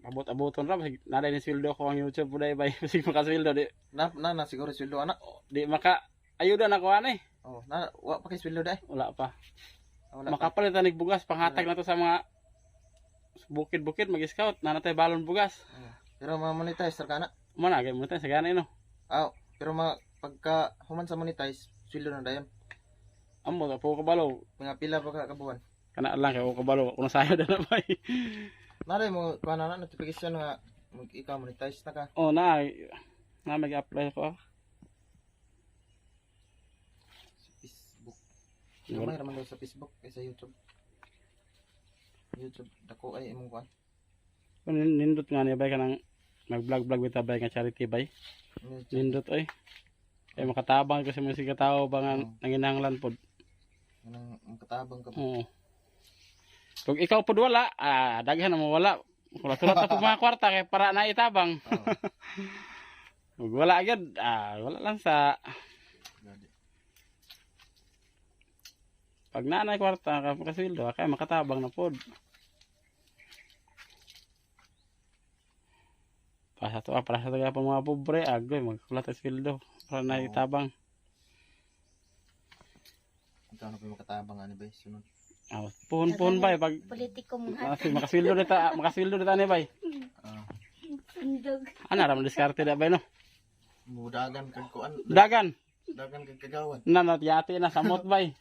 A: abot-aboton ra basig naday ni sweldo ko ang YouTube puday bay basig makasweldo di
C: Na siguro sildo ana.
A: di maka ayuda na ko ani.
C: Oh, wa pa kay sweldo dai.
A: Wala pa.
C: Wala pa.
A: Makapalit tanig bugas panghatag na to sa mga bukid-bukid mag-scout na natay balon bugas.
C: Pero ma-monetize ra kana.
A: Mo na kay mo sa gani no.
C: Pero pagka human sa monetize, sweldo na dayon.
A: Amo ta po kabalo.
C: Mga pila pa ka kabuan.
A: Kana lang kay ko kabalo kuno sayo na bay.
C: Naray mo kana na notification nga ikaw monetize na ka.
A: Oh na mag-apply ko.
C: Facebook. Gamay raman daw sa Facebook kaysa YouTube. YouTube dako ay imong kuan.
A: Kung nindot nga niya bay kanang mag-vlog bita bay nga charity bay. Nindot oy. Kay makatabang ko sa mga sigataw ba nga nanginahanglan pod.
C: Nang makatabang ka.
A: Oo. Kung ikaw pod wala, daghan na mo wala. Wala sulat na po mga kwarta kay para na itabang. Kung wala agad, wala lang sa pag nanay kwarta kasweldo kay makatabang na pod. Para sa to mga pobre agoy magkulat sa sweldo para na itabang.
C: Ikaw na pa makatabang ani bay sunod.
A: Puhon bay pag
B: Politiko mong
A: makasweldo dita ni bay.
B: handog.
A: Ana ra man diskarte da bay no.
C: Mudagan kag kuan.
A: Dagan
C: Dagan kag kagawan.
A: na yati na samot bay.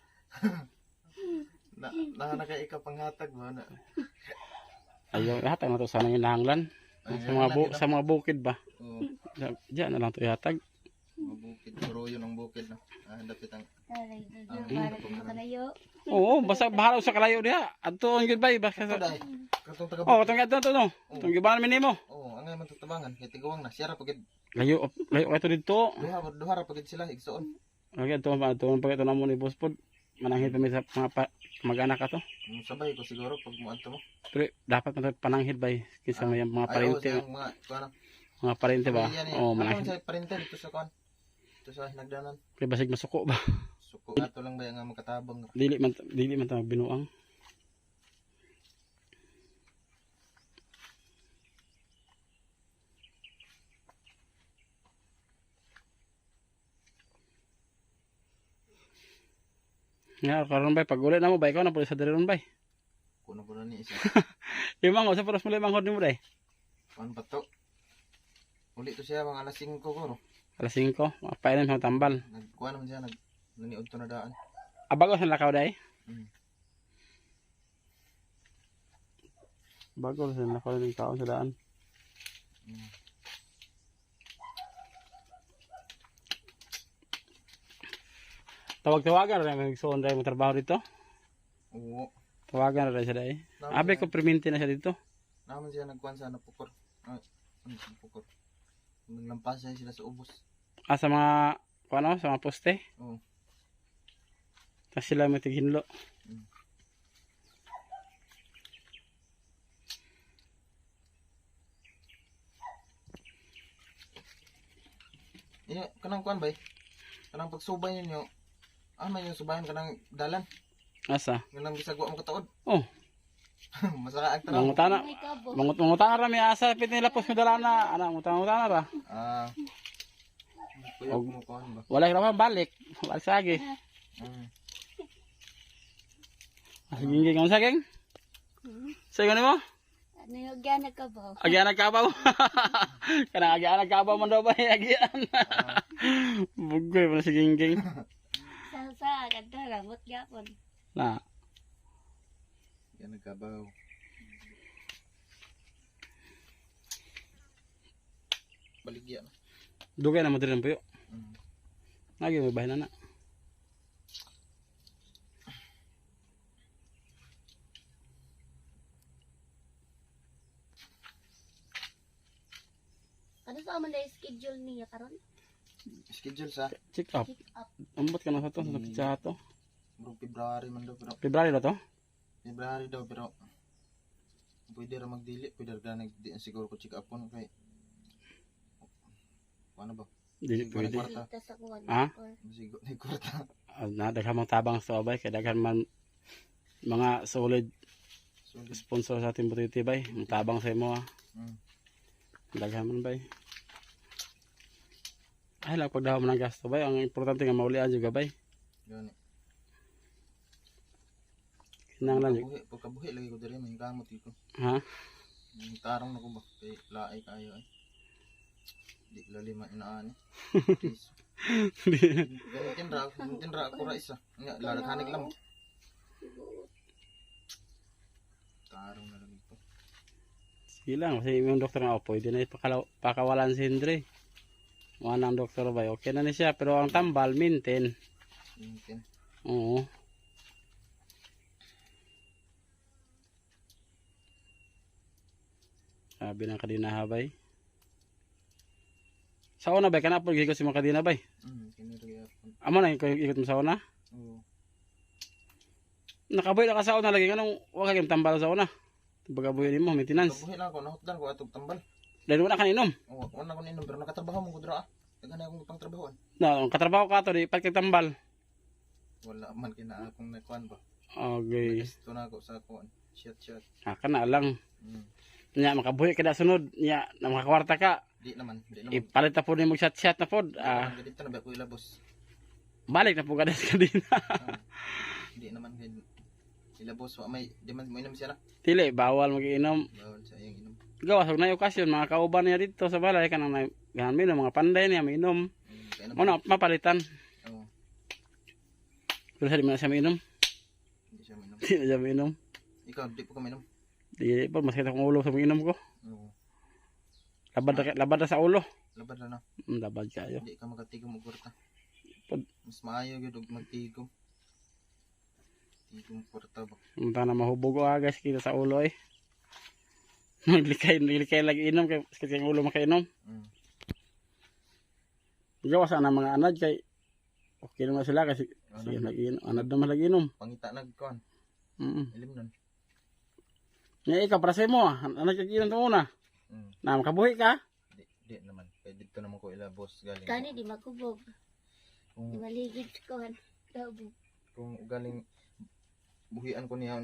C: Na kay ikaw panghatag ba na.
A: Ayaw ihatag na to sana yung nahanglan. Sa mga bukid ba?
C: Oo.
A: Diyan na lang to ihatag.
C: Mabukid, puro yun ang bukid na. Dapat ang
B: Aray, para makalayo.
A: Oo, basta bahala sa kalayo diha. Adto ang gid bay basta
C: ito
A: sa.
C: dahil. Katong taga
A: Oh, tungod adto no. Tungod gibahan mi nimo.
C: Oo, angay man tutabangan. Kaya tigawang na. Siya ra pagid.
A: Layo kato dito.
C: Duha ra pagid sila. Igsoon.
A: Okay, adto pag ito na mo ni boss pod. Mananghid pa mi sa mga mag-anak ato.
C: Sabay ko siguro pag muadto mo.
A: Pero dapat na pananghid bay kisa may mga parente. Mga parente ba? Oh, mananghid.
C: Sa parente dito sa kuan. Dito sa nagdanan.
A: Kay basig masuko ba?
C: Suko ato lang ba nga makatabang.
A: Dili man ta binuang. Nga, karon bay pag uli na mo bay ko na puli sa diron bay.
C: Kuno po na ni isa.
A: Limang sa puros mo limang hod nimo day.
C: Kuan pa to. Uli to siya mga alas 5 ko no.
A: Alas 5, mapailan sa tambal.
C: Nagkuan naman siya naniud to na daan.
A: Bago sa lakaw day. Bago sa lakaw ng taon sa daan. Tawag-tawagan rin may gusto mo trabaho dito.
C: Oo.
A: Tawagan rin siya day. Abe ko perminti na siya dito.
C: Naman siya nagkuan sa napukor. Napukor. Naglampas sila sa ubos.
A: Sa mga ano, sa mga poste.
C: Oo.
A: Tapos sila may tighinlo.
C: Kanang kuan bay. Kanang pagsubay ninyo. Man yung subayan kanang dalan.
A: Asa?
C: Kanang gisagwa mo katuod.
A: Oh.
C: Masaka ang tanaw.
A: Mangutana. Mangutana ra mi asa pit nila pos medala na. Ana mangutana ra.
C: Kuya mo kuan ba?
A: Wala ra balik. Balik sagi. Sige ngam saging. Sige ni mo?
B: Ano yung agyan nagkabaw?
A: Agyan nagkabaw. Kanang agyan nagkabaw man daw ba agyan. Bugoy mo si Gingging.
B: Sa kanta ramot gyapon.
A: Na.
C: Yan nagkabaw. Baligya na.
A: Dugay na mo din puyo. Lagi may bahay na na.
B: Ano sa man schedule niya karon?
C: Schedule sa
A: Check up.
B: Pick up.
A: Ambot ka na sa to sa pizza to.
C: February man daw pero
A: February na to.
C: February daw pero pwede ra magdili, pwede ra nagdi siguro ko check up ko kay ano ba?
A: Dili pwede.
B: Kita sa kuwan.
A: Ha?
C: Siguro ni kwarta.
A: Na daghan mong tabang sa abay kay daghan man mga solid sponsor sa ating Bututi bay. Ang tabang sa imo. Daghan man bay. Ay lang pagdaw mo ng gasto bay. Ang importante nga maulian juga bay.
C: Gani.
A: Kinanglan juga.
C: Pagkabuhi lagi ko diri may kamot iko.
A: Ha?
C: Tarong na ko ba kay laay kayo ay. Di lalima inaani. Please. Gamitin ra ako ra isa. Nga lalakanig lang. Tarong na lang ito.
A: Sige lang kasi yung doktor nga pwede na pakawalan si Hendry. Mga ng doktor bay. Okay na ni siya pero ang tambal maintain.
C: Mintin.
A: Oo. Sabi ng kadina bay. Sa una bay kana po gigos si mga kadina bay.
C: Kiniri ako.
A: Amo na ikot mo sa una.
C: Oo.
A: Nakaboy na ka sa una lagi kanang wa ka tambal sa una. Pagaboy mo maintenance.
C: Pagkabuhi lang ako nahutdan ko atog tambal.
A: Dahil wala ka ninom.
C: Oo, wala ko ninom pero nakatrabaho mo ko dira. Daghan akong pang trabahoan.
A: Na, ang katrabaho ka to di pagka tambal.
C: Wala man kina akong nakuan ba.
A: Okay.
C: Gusto na ako sa kuan. Shot.
A: Kana lang. Nya makabuhi kada sunod nya na makakwarta ka.
C: Di naman.
A: Ipalit na po ni mo shot na pod.
C: Dito na ba ko ilabos.
A: Balik na po kada sa kadina.
C: Di naman kay ilabos wa may di man mo inom siya na.
A: Dili bawal magiinom.
C: Bawal sa iyang inom.
A: Gawas og na okasyon mga kauban niya dito sa balay kanang gahan minom mga panday niya mainom. Mo na mapalitan.
C: Oo.
A: Pero sa di man na siya mainom.
C: Hindi siya minom.
A: Di na siya mainom.
C: Ikaw di po ka minom.
A: Di pa masakit akong ulo sa mainom ko.
C: Oo.
A: Labad na sa ulo.
C: Labad na na.
A: Labad kayo.
C: Di ka magatigom og kwarta.
A: Pod.
C: Mas maayo gyud og magtigom. Tigom kwarta ba.
A: Munta na mahubog o agas kita sa ulo eh. Naglikay lagi inom kay sakit ang ulo makainom. Gawas na mga anad kay okay naman sila kasi sige nag-inom. Anad naman lagi inom.
C: Pangita nagkuan. Ilim nun.
A: Nga ikaw para sa mo anad kag-inom to una. Na makabuhi ka.
C: Di naman. Kaya dito naman ko ilabos galing.
B: Kani di makubog. Di
C: Kung,
B: maligid ko. Dabo.
C: kung galing buhian ko niya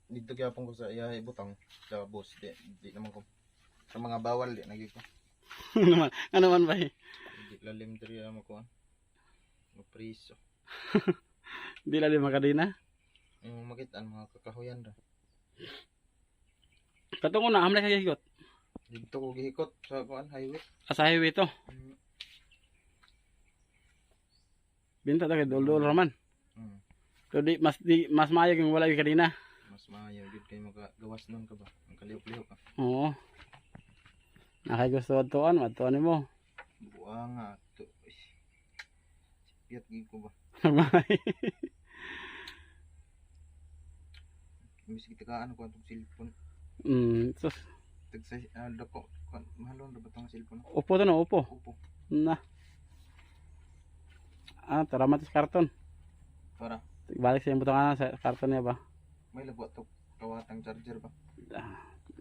C: dito gyapon ko sa iya ibutang sa boss di naman ko sa mga bawal di nagi ko
A: Ano man ba?
C: di lalim diri mo ko mapriso
A: Di lalim makadina.
C: yung makitaan mga kakahuyan ra
A: Katong una amlay kay higot.
C: dito ko gihikot sa kuan highway.
A: Sa highway to. Binta ta kay dol-dol raman. So mas maayo kung wala yung kadina.
C: Mas maayo gid kay makagawas nun ka ba ang kalihok-lihok ka
A: Oo. Nakay gusto adtuan, adtuan nimo.
C: buang nga to sipyat gid ko ba imbis kita kaan ko atong cellphone
A: Sus.
C: tagsa dako mahalon ra ba tong cellphone
A: Upo to no, upo.
C: upo
A: Na. Taramat sa karton.
C: para
A: Balik sa yung butangan sa karton niya ba?
C: may labo to kawatang charger ba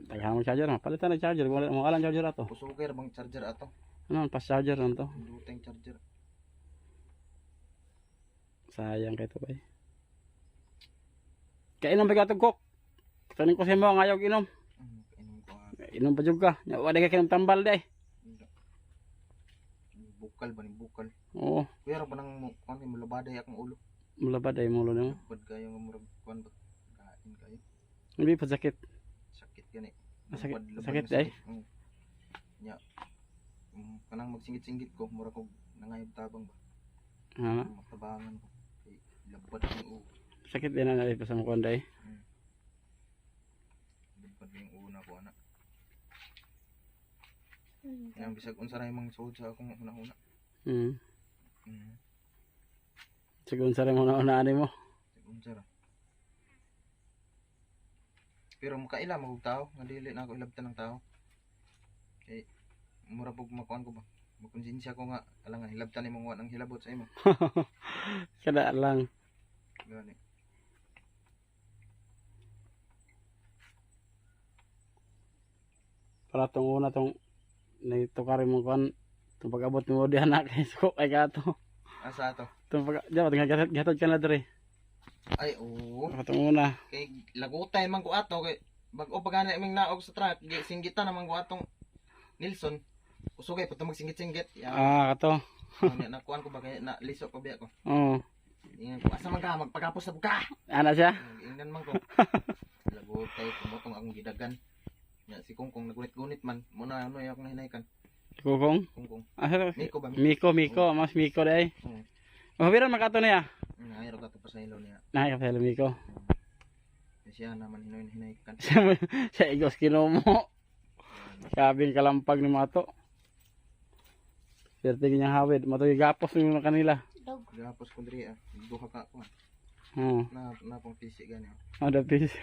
A: Tagahan mo charger, palitan na charger. Mo alang charger ato.
C: pusugay ra bang charger ato
A: Ano, pas charger lang to.
C: duteng charger
A: Sayang kay to bay. Kainom ba gatog kok? Tanin ko sa mo ngayaw inom.
C: kainom ko nga
A: Inom pa jud ka. Wa ka kinom tambal day.
C: bukal ba ni bukal
A: Oo,
C: kuya ra ba nang kuan ni mulabaday akong ulo
A: mulabad ay mulo nimo.
C: bad kayo nga murag kuan ba kain kayo
A: Hindi pa sakit.
C: sakit gani
A: Sakit ay.
C: nya kanang magsingit-singit ko mura ko nangayog tabang ba
A: Ha,
C: matabangan ko kay labad yung
A: sakit din na dito sa mukha day.
C: labad yung una ko ana yang bisag unsa ra imong suod sa akong una-una
A: Sigun sa rin mo na unaan mo.
C: unsa ra pero makaila magug tao nga dili na ako ilabtan ng tao kay mura pug makuan ko ba makonsensya ko nga alang hilabtan imong wa nang hilabot sa imo
A: Kada lang.
C: gani
A: Para tong una tong naitukarin mo kan itong pag-abot mo di anak kay sukok ay kato.
C: asa ato
A: Itong gatod ka na dre.
C: ay oo
A: Itong una.
C: kay lagutay man ko ato kay bag-o pagana imong naog sa truck singgitan naman ko atong Nilson usugay pa to magsingit-singgit
A: Kato.
C: Nakuan ko ba kaya na liso ko biya ko.
A: Oo.
C: Ingnan ko asa man ka magpagapos na ka.
A: Ana siya?
C: Ingnan man ko. Lagutay kumutong akong gidagan. Ya si Kungkong nagunit-gunit man. Muna ano yung nahinaykan.
A: Kukong?
C: Kungkong.
A: Asa?
C: Miko ba?
A: Miko. Mas Miko day.
C: Oo.
A: Mabiran makato niya.
C: Ayro ka to pa sa ilaw niya.
A: Nahay ka sa Miko.
C: Siya naman hinaykan.
A: Siya igos kinomo. Kabing kalampag ni Mato. Swerte niya hawid. Mato gapos ni kanila.
B: Dog.
C: Gapos ko diri ah. Duha ka ko.
A: Oo.
C: Na pang pisi gani.
A: Ada piso.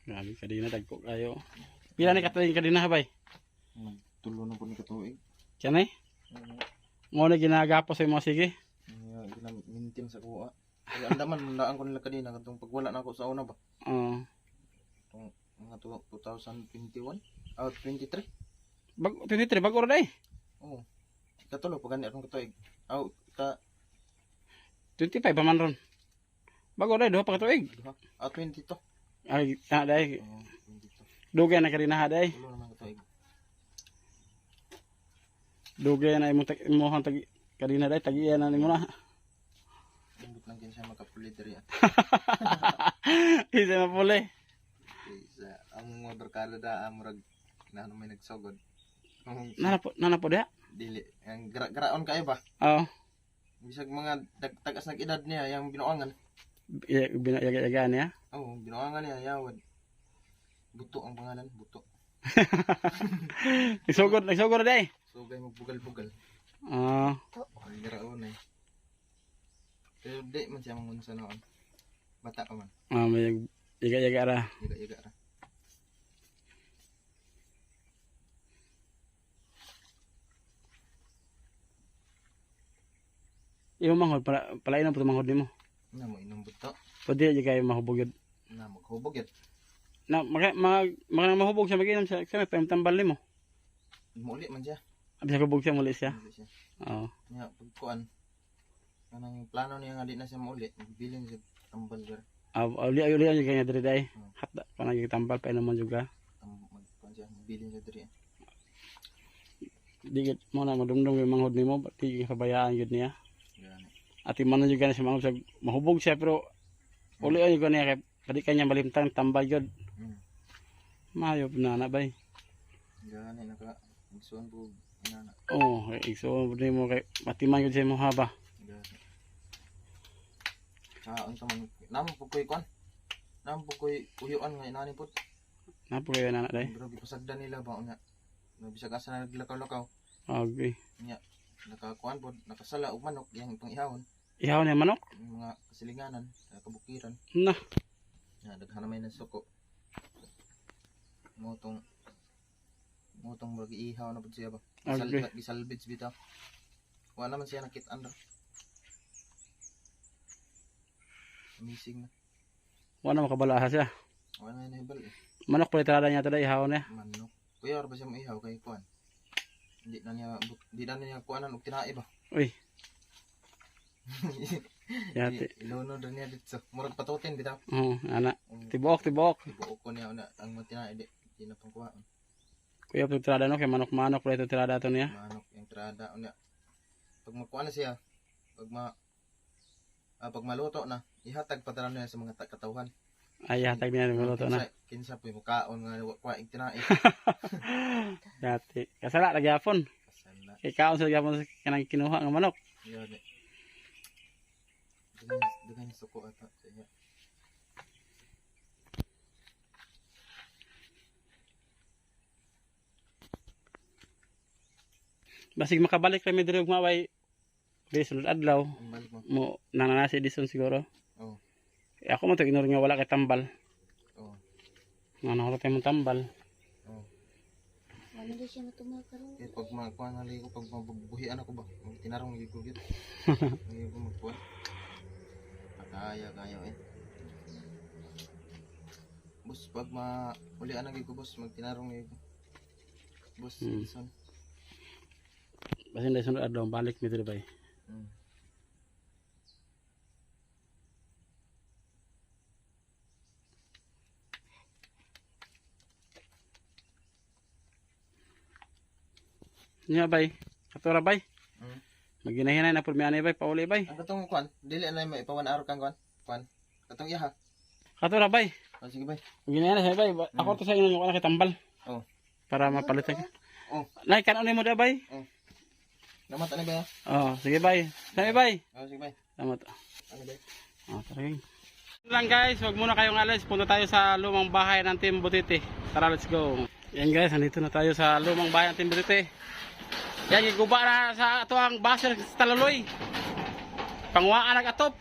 A: Grabe kadina dagko kayo. Pila ni katuig kadina bay?
C: Tulo na po ni katuig.
A: Kanay? Mo na ginagapos sa mga sige.
C: Ginam-mintin sa kuha. Kaya andaman mandaan ko nila kadina katong pagwala na ako sa una ba.
A: Oo.
C: Tong mga 2021 23.
A: Bag 23 bago ra day.
C: Oo. Katulo pa gani akong katuig. Ka
A: 25 pa man ron. Bago day duha pa katuig.
C: duha. 22.
A: Ay na day.
C: Oo, 22.
A: Dugay na kadina day.
C: Tulo naman katuig.
A: Dugay na imong tag kadina day tagiyan na nimo na.
C: Indot lang kinsa makapuli diri.
A: Isa mapuli.
C: Isa ang mga barkada da amurag na may nagsugod.
A: Nanapo dia?
C: Dili ang graon kayo ba?
A: Oo.
C: Bisag mga tagas nag edad niya yang binuangan.
A: Binayagaan niya.
C: Oo, binuangan niya yawad. Buto ang pangalan, buto.
A: Nagsugod na day.
C: Sugay mo bugal-bugal.
A: Ah,
C: Ang graon eh. Pero di man siya mangunsa noon. Bata pa man.
A: may yaga ra.
C: Iga-iga ra.
A: Iyo manghod palain ang manghod nimo.
C: Na mo inom buto.
A: Pwede di kayo mahubog yun.
C: Na maghubog yun.
A: Na mahubog siya maginom siya may tambal nimo.
C: Muli man siya.
A: Abi sa kubog siya muli siya.
C: Muli siya.
A: Oo.
C: Nya pagkuan. Kanang plano niya nga di na siya mauli. Magbilin siya tambal gar.
A: Uli yung kanya diri day. Hatda pa nagitambal pa naman juga.
C: Magkuan siya. Magbilin siya diri.
A: Digit mo na madumdum yung manghod nimo, pati kabayaan yun niya.
C: Gani.
A: Ati man juga na siya manghod siya mahubog siya pero uli yung niya kay padi kanya malimtang tambal yun. Mayop na bay.
C: Gani naka igsuon po inana.
A: Oo, igsuon po nimo kay matiman yun siya mo haba.
C: Gani. Unsa man namo po koy kwan. Namo po koy uyuan nga inani po.
A: Napo kayo na day.
C: Pero gipasagdan nila ba unya. Bisag asa na naglakaw-lakaw.
A: Okay.
C: Nya nakakuan po nakasala og manok yang itong ihawon.
A: Ihaw niya manok?
C: Yung mga kasilinganan sa kabukiran.
A: Na.
C: Ya daghan na may nasuko. Motong bagi ihaw na pud siya ba.
A: Okay.
C: Gisalvage bitaw. Wala man siya nakit-an ra. Amazing na.
A: Wala makabalaha siya.
C: Wala na hibal eh.
A: Manok pala talada niya tada ihaw niya.
C: Manok. Kuya ra ba siya maihaw kay kuan? Hindi na niya kuanan og tinae ba?
A: Uy. Yati.
C: Ilono na niya dito. Murag patutin bitaw.
A: Oo, ana. Tibok.
C: Ibuok ko niya una ang matinae di na pangkuhaan.
A: Kuya pala talada no kay manok pala ito talada to niya.
C: Manok yung trada unya. Pag makuha na siya, pag maluto na, ihatag pa tanan niya sa mga katawhan.
A: Ay hatag niya ng luto na.
C: Kinsa po yung mukaon nga wa ing tinae.
A: Yati. Kasala lagi hapon.
C: Kasala.
A: Kay kaon sa gapon kanang kinuha nga manok.
C: Yan eh. Dugay na suko ata sa iya.
A: Basig makabalik kami diri ug maway di sulod adlaw
C: Ang balik mo.
A: mo nananasi dison siguro.
C: Oo.
A: Ako mo to ignore nga wala kay tambal.
C: Oo.
A: Nga nakita tayo mong tambal.
C: Oo.
B: Ano di siya matumal karon?
C: Kaya pag makuha na ligo, pag mabubuhian ako ba, tinarong lagi ko dito. Lagi ko magkuha. Kaya eh. Boss, pag ulian na ko boss, magtinarong na ko. Boss, Edison.
A: Basta hindi sunod adlaw balik mi diri bay.
C: Mm.
A: Nya bay. Katura bay.
C: Mm.
A: Maginahinay na pud mi ani bay pauli bay.
C: Ang katong kwan, dili na may ipawan araw kang kwan. Kwan. Katong iya ha.
A: Katura bay.
C: Oh, sige bay.
A: Maginahinay na bay. Ako to sa inyo yung ana kitambal.
C: Oh.
A: Para mapalitan ka.
C: Oh.
A: Nay kanon mo da bay.
C: Namat ani ba?
A: Oh, sige bay. Sabi bay.
C: Oh, sige bay.
A: Salamat.
C: Ano bay?
A: Tara lang guys, wag muna kayong alis. Punta tayo sa lumang bahay ng Team Butiti. Tara, let's go. Yan guys, nandito na tayo sa lumang bahay ng Team Butiti. Yan, giguba na sa ato ang baser sa Taluloy. Pangwaan nag-atop.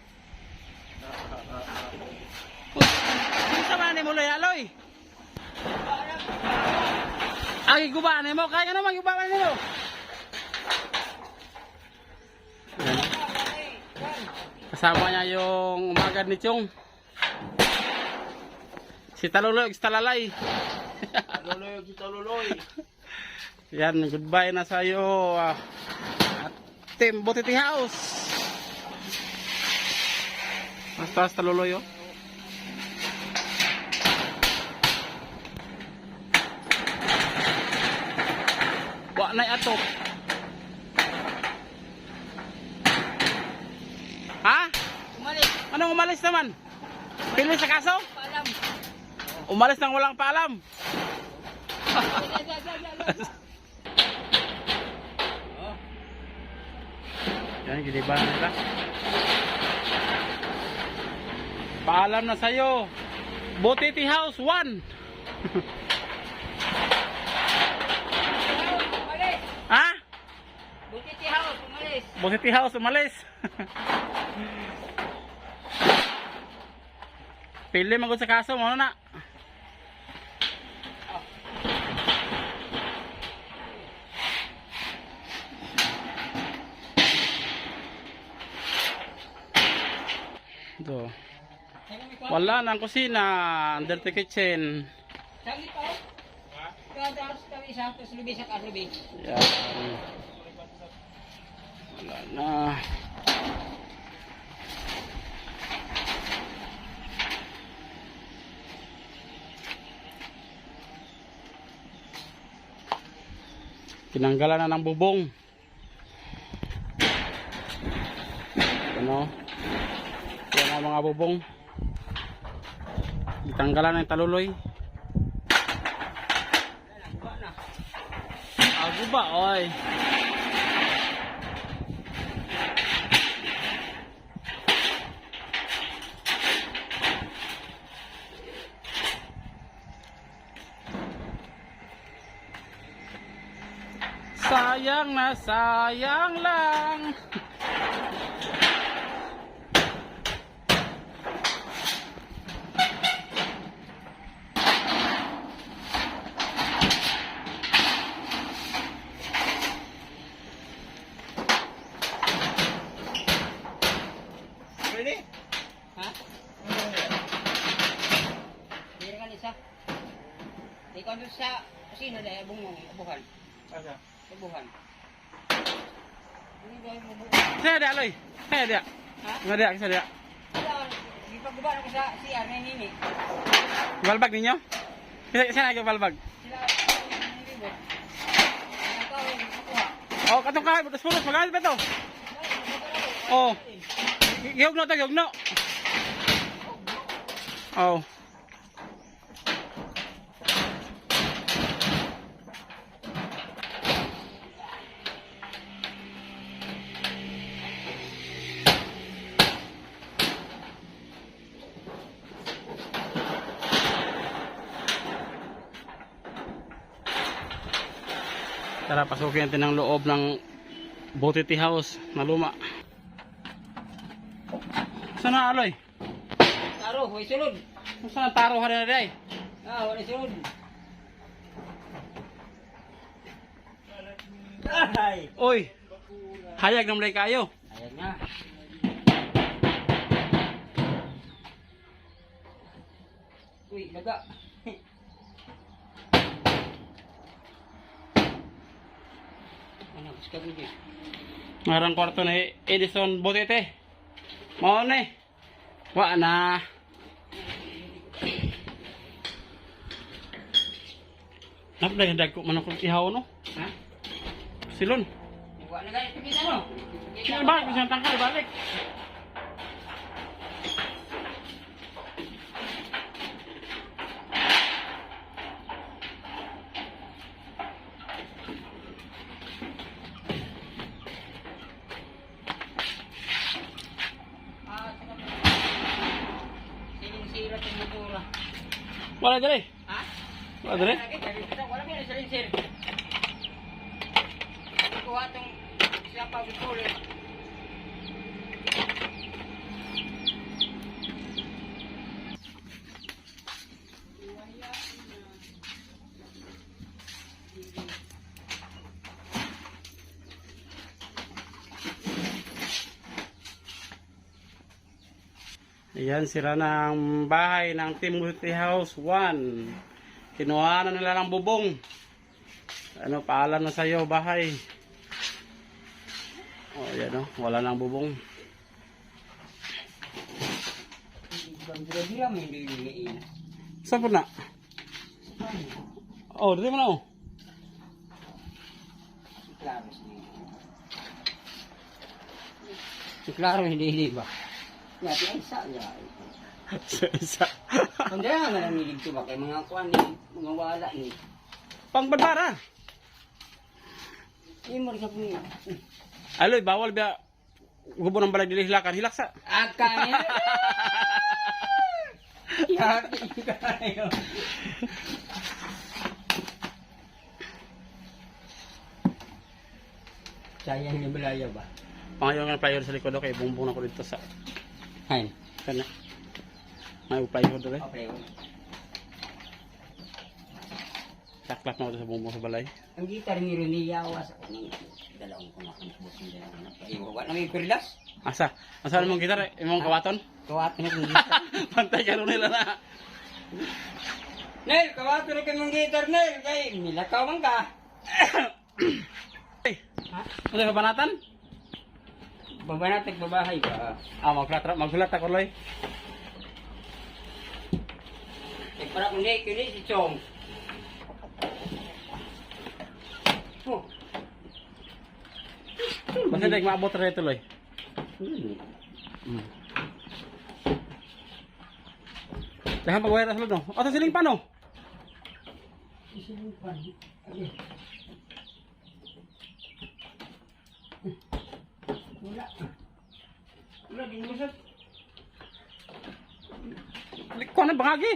A: Ano sa mga ni mo, Aloy? Ang giguba na mo, kaya ka naman giguba na mo. Yan. Kasama niya yung umagad ni Chong. Si Taluloy, si Talalay.
C: Taluloy, si Taluloy.
A: Yan, goodbye na sa'yo. Team Butiti House. Basta Taluloy, oh. Wa na ato. Ha?
B: Umalis.
A: Anong umalis naman? Pili sa kaso?
B: Paalam.
A: Umalis nang walang paalam. Yan, giniba na nila. Paalam na sa'yo. Butiti House 1.
B: Umalis.
A: Ha?
B: Butiti House, umalis.
A: Butiti House umalis. Pili magod sa kaso mo na. Ito. Wala na ang kusina, under the kitchen.
B: Sagi pa. Kada kami sa lubi sa kalubi.
A: Yan. Wala na. Tinanggalan na ng bubong. Ano? Yan ang mga bubong. Ditanggalan ng taluloy. Ako ba, oy? Sayang na sayang lang.
C: Ready?
B: Ha? Hindi kan isa. Ikaw doon sa kusina dahil abuhan.
C: Asa?
B: Abuhan. Hindi dahil mabuhan.
A: Saya dia loy. Saya dia.
B: Ha?
A: Ngada saya dia.
B: Wala, di paggubahan ako sa CR na nini.
A: Balbag ninyo? Saya lagi balbag.
B: Sila, nilibot. Ang tao yung nakuha.
A: Oh, katong kahay pulos magalit ba to? Oh. Giyogno to, giyogno. Oh. Tara, pasukin natin ang loob ng Butiti House na luma. Saan na, Aloy?
B: Taro, huwag sulod.
A: Saan ang taro na rin?
B: Ah, wala sulod. Ay!
A: Uy, hayag na mulay kayo.
B: Ayan nga. Uy, gabi, daga. Ano, gusto ko din.
A: Ngarang kwarto ni Edison Botete. Mao ni. Wa na. Napday hindag ko man ako ihaw no.
B: Ha?
A: Silon.
B: Wala na ganito kita no?
A: Sino ba isang tangkal balik?
B: Siling-sira ng motora.
A: Wala dali.
B: Ha?
A: Wala dali.
B: Wala kaya siling-sir. Kuha itong siya pa bituloy.
A: Ayan, sira na ang bahay ng Timothy House 1. Kinuha na nila ng bubong. Ano, paalam na sa'yo, bahay. O, yan o, wala nang bubong.
B: Bira-bira may hindi.
A: Saan po na? Oh, dito mo na o.
B: Klaro si Klaro hindi ba? Yati ay isa ya.
A: Isa.
B: Hindi na namilig ko ba kay mga kuan ni mga wala ni.
A: Pangbarbara.
B: Imor sa puni.
A: Aloy, bawal ba gubo ng balag dilihlakan. Hilaksa.
B: Akay. Yati kayo. Sayang ni Belaya ba?
A: Pangayon nga player sa likod o kay bumbong na ko dito sa
B: Hay.
A: kana. May player doon eh.
B: Okay.
A: Taklap na ko sa bumbong sa balay.
B: Ang gitar ni Reniyawa sa kanang dalawang kumakambot ng dalawang napaiwa. Wala na may perlas.
A: Asa? Asa mong gitar? Imong kawaton?
B: Kawat na kong gitar.
A: Pantay ka rin nila na.
B: Nel, kawat na kong gitar, Nel. Kay, nilakaw man ka.
A: Hey,
B: Ha?
A: ano ka banatan?
B: Babanatag babahay ka.
A: Maghulat ako loy.
B: Eh, para kung di, kini si Chong. Oh.
A: Basta hindi maabot rin ito loy. Dahan pag-wire na sa loob no? O, sa siling pa no?
B: Wala. Wala, ginulusot.
A: Kuha na bangagi.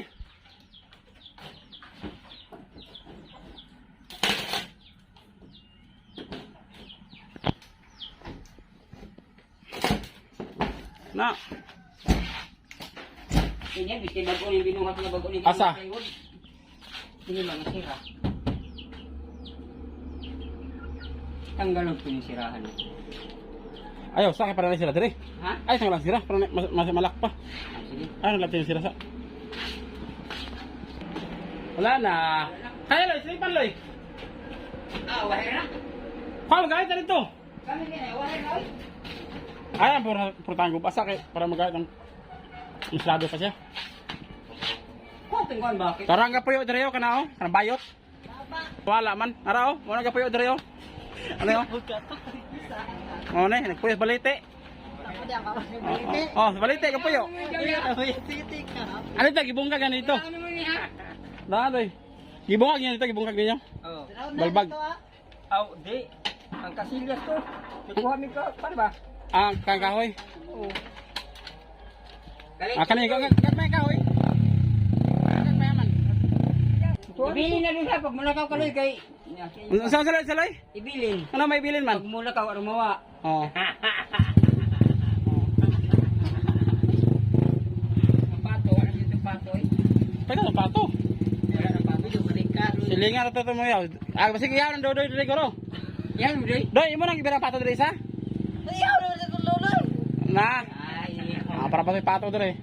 A: Na,
B: Yan, biski bago yung binuhat na bago ni
A: Asa?
B: Hindi lang nasira. Tanggalog ko yung sirahan.
A: ayaw, sa akin para na sila diri.
B: Ha?
A: Ay, sa lang sira, para mas malak pa.
B: Ah, sige.
A: Ano lang sira sa? Wala na. Kaya loy, silipan loy.
B: Ah, wahir na.
A: Kaya magkakita dito.
B: Kami kaya, wahir na.
A: Ayan, purtahan ko pa sa akin para magkakita ng masyado pa siya.
B: Kung tungkol bakit?
A: Tarang ka puyo diri kana o, kana bayot. Wala man. Ara o, wala ka puyo diri o. Ano yo? Oh, ne, nagpuyo sa balite. Oh, sa balite ka puyo. Ano ta gibungkag ganito?
B: Ano mo niya?
A: Dadoy. Gibungkag niya dito, gibungkag ninyo.
B: Oh.
A: Balbag.
B: Aw, di. Ang kasilyas ko. Nakuha mi ka, paano ba?
A: Ah, kang kahoy.
B: Oo.
A: Ah, kanay ka may kahoy. Kang mayaman.
B: Ibilin na din ha, pag mulakaw ka loy kay...
A: Saan salay?
B: Ibilin.
A: Ano may bilin
B: Pag
A: man?
B: mulakaw, rumawa.
A: Oh.
B: Ang pato, wala dito pato eh.
A: Pwede na pato.
B: Wala na pato, yung balikat.
A: Silingan to mo yaw. Ah, basta yaw nang dodoy diri goro.
B: Yan, Dre.
A: Doy, imo nang ibera pato diri sa?
B: Ayaw na sa tulungan.
A: Na.
B: Ay,
A: Ah, para pa pato diri.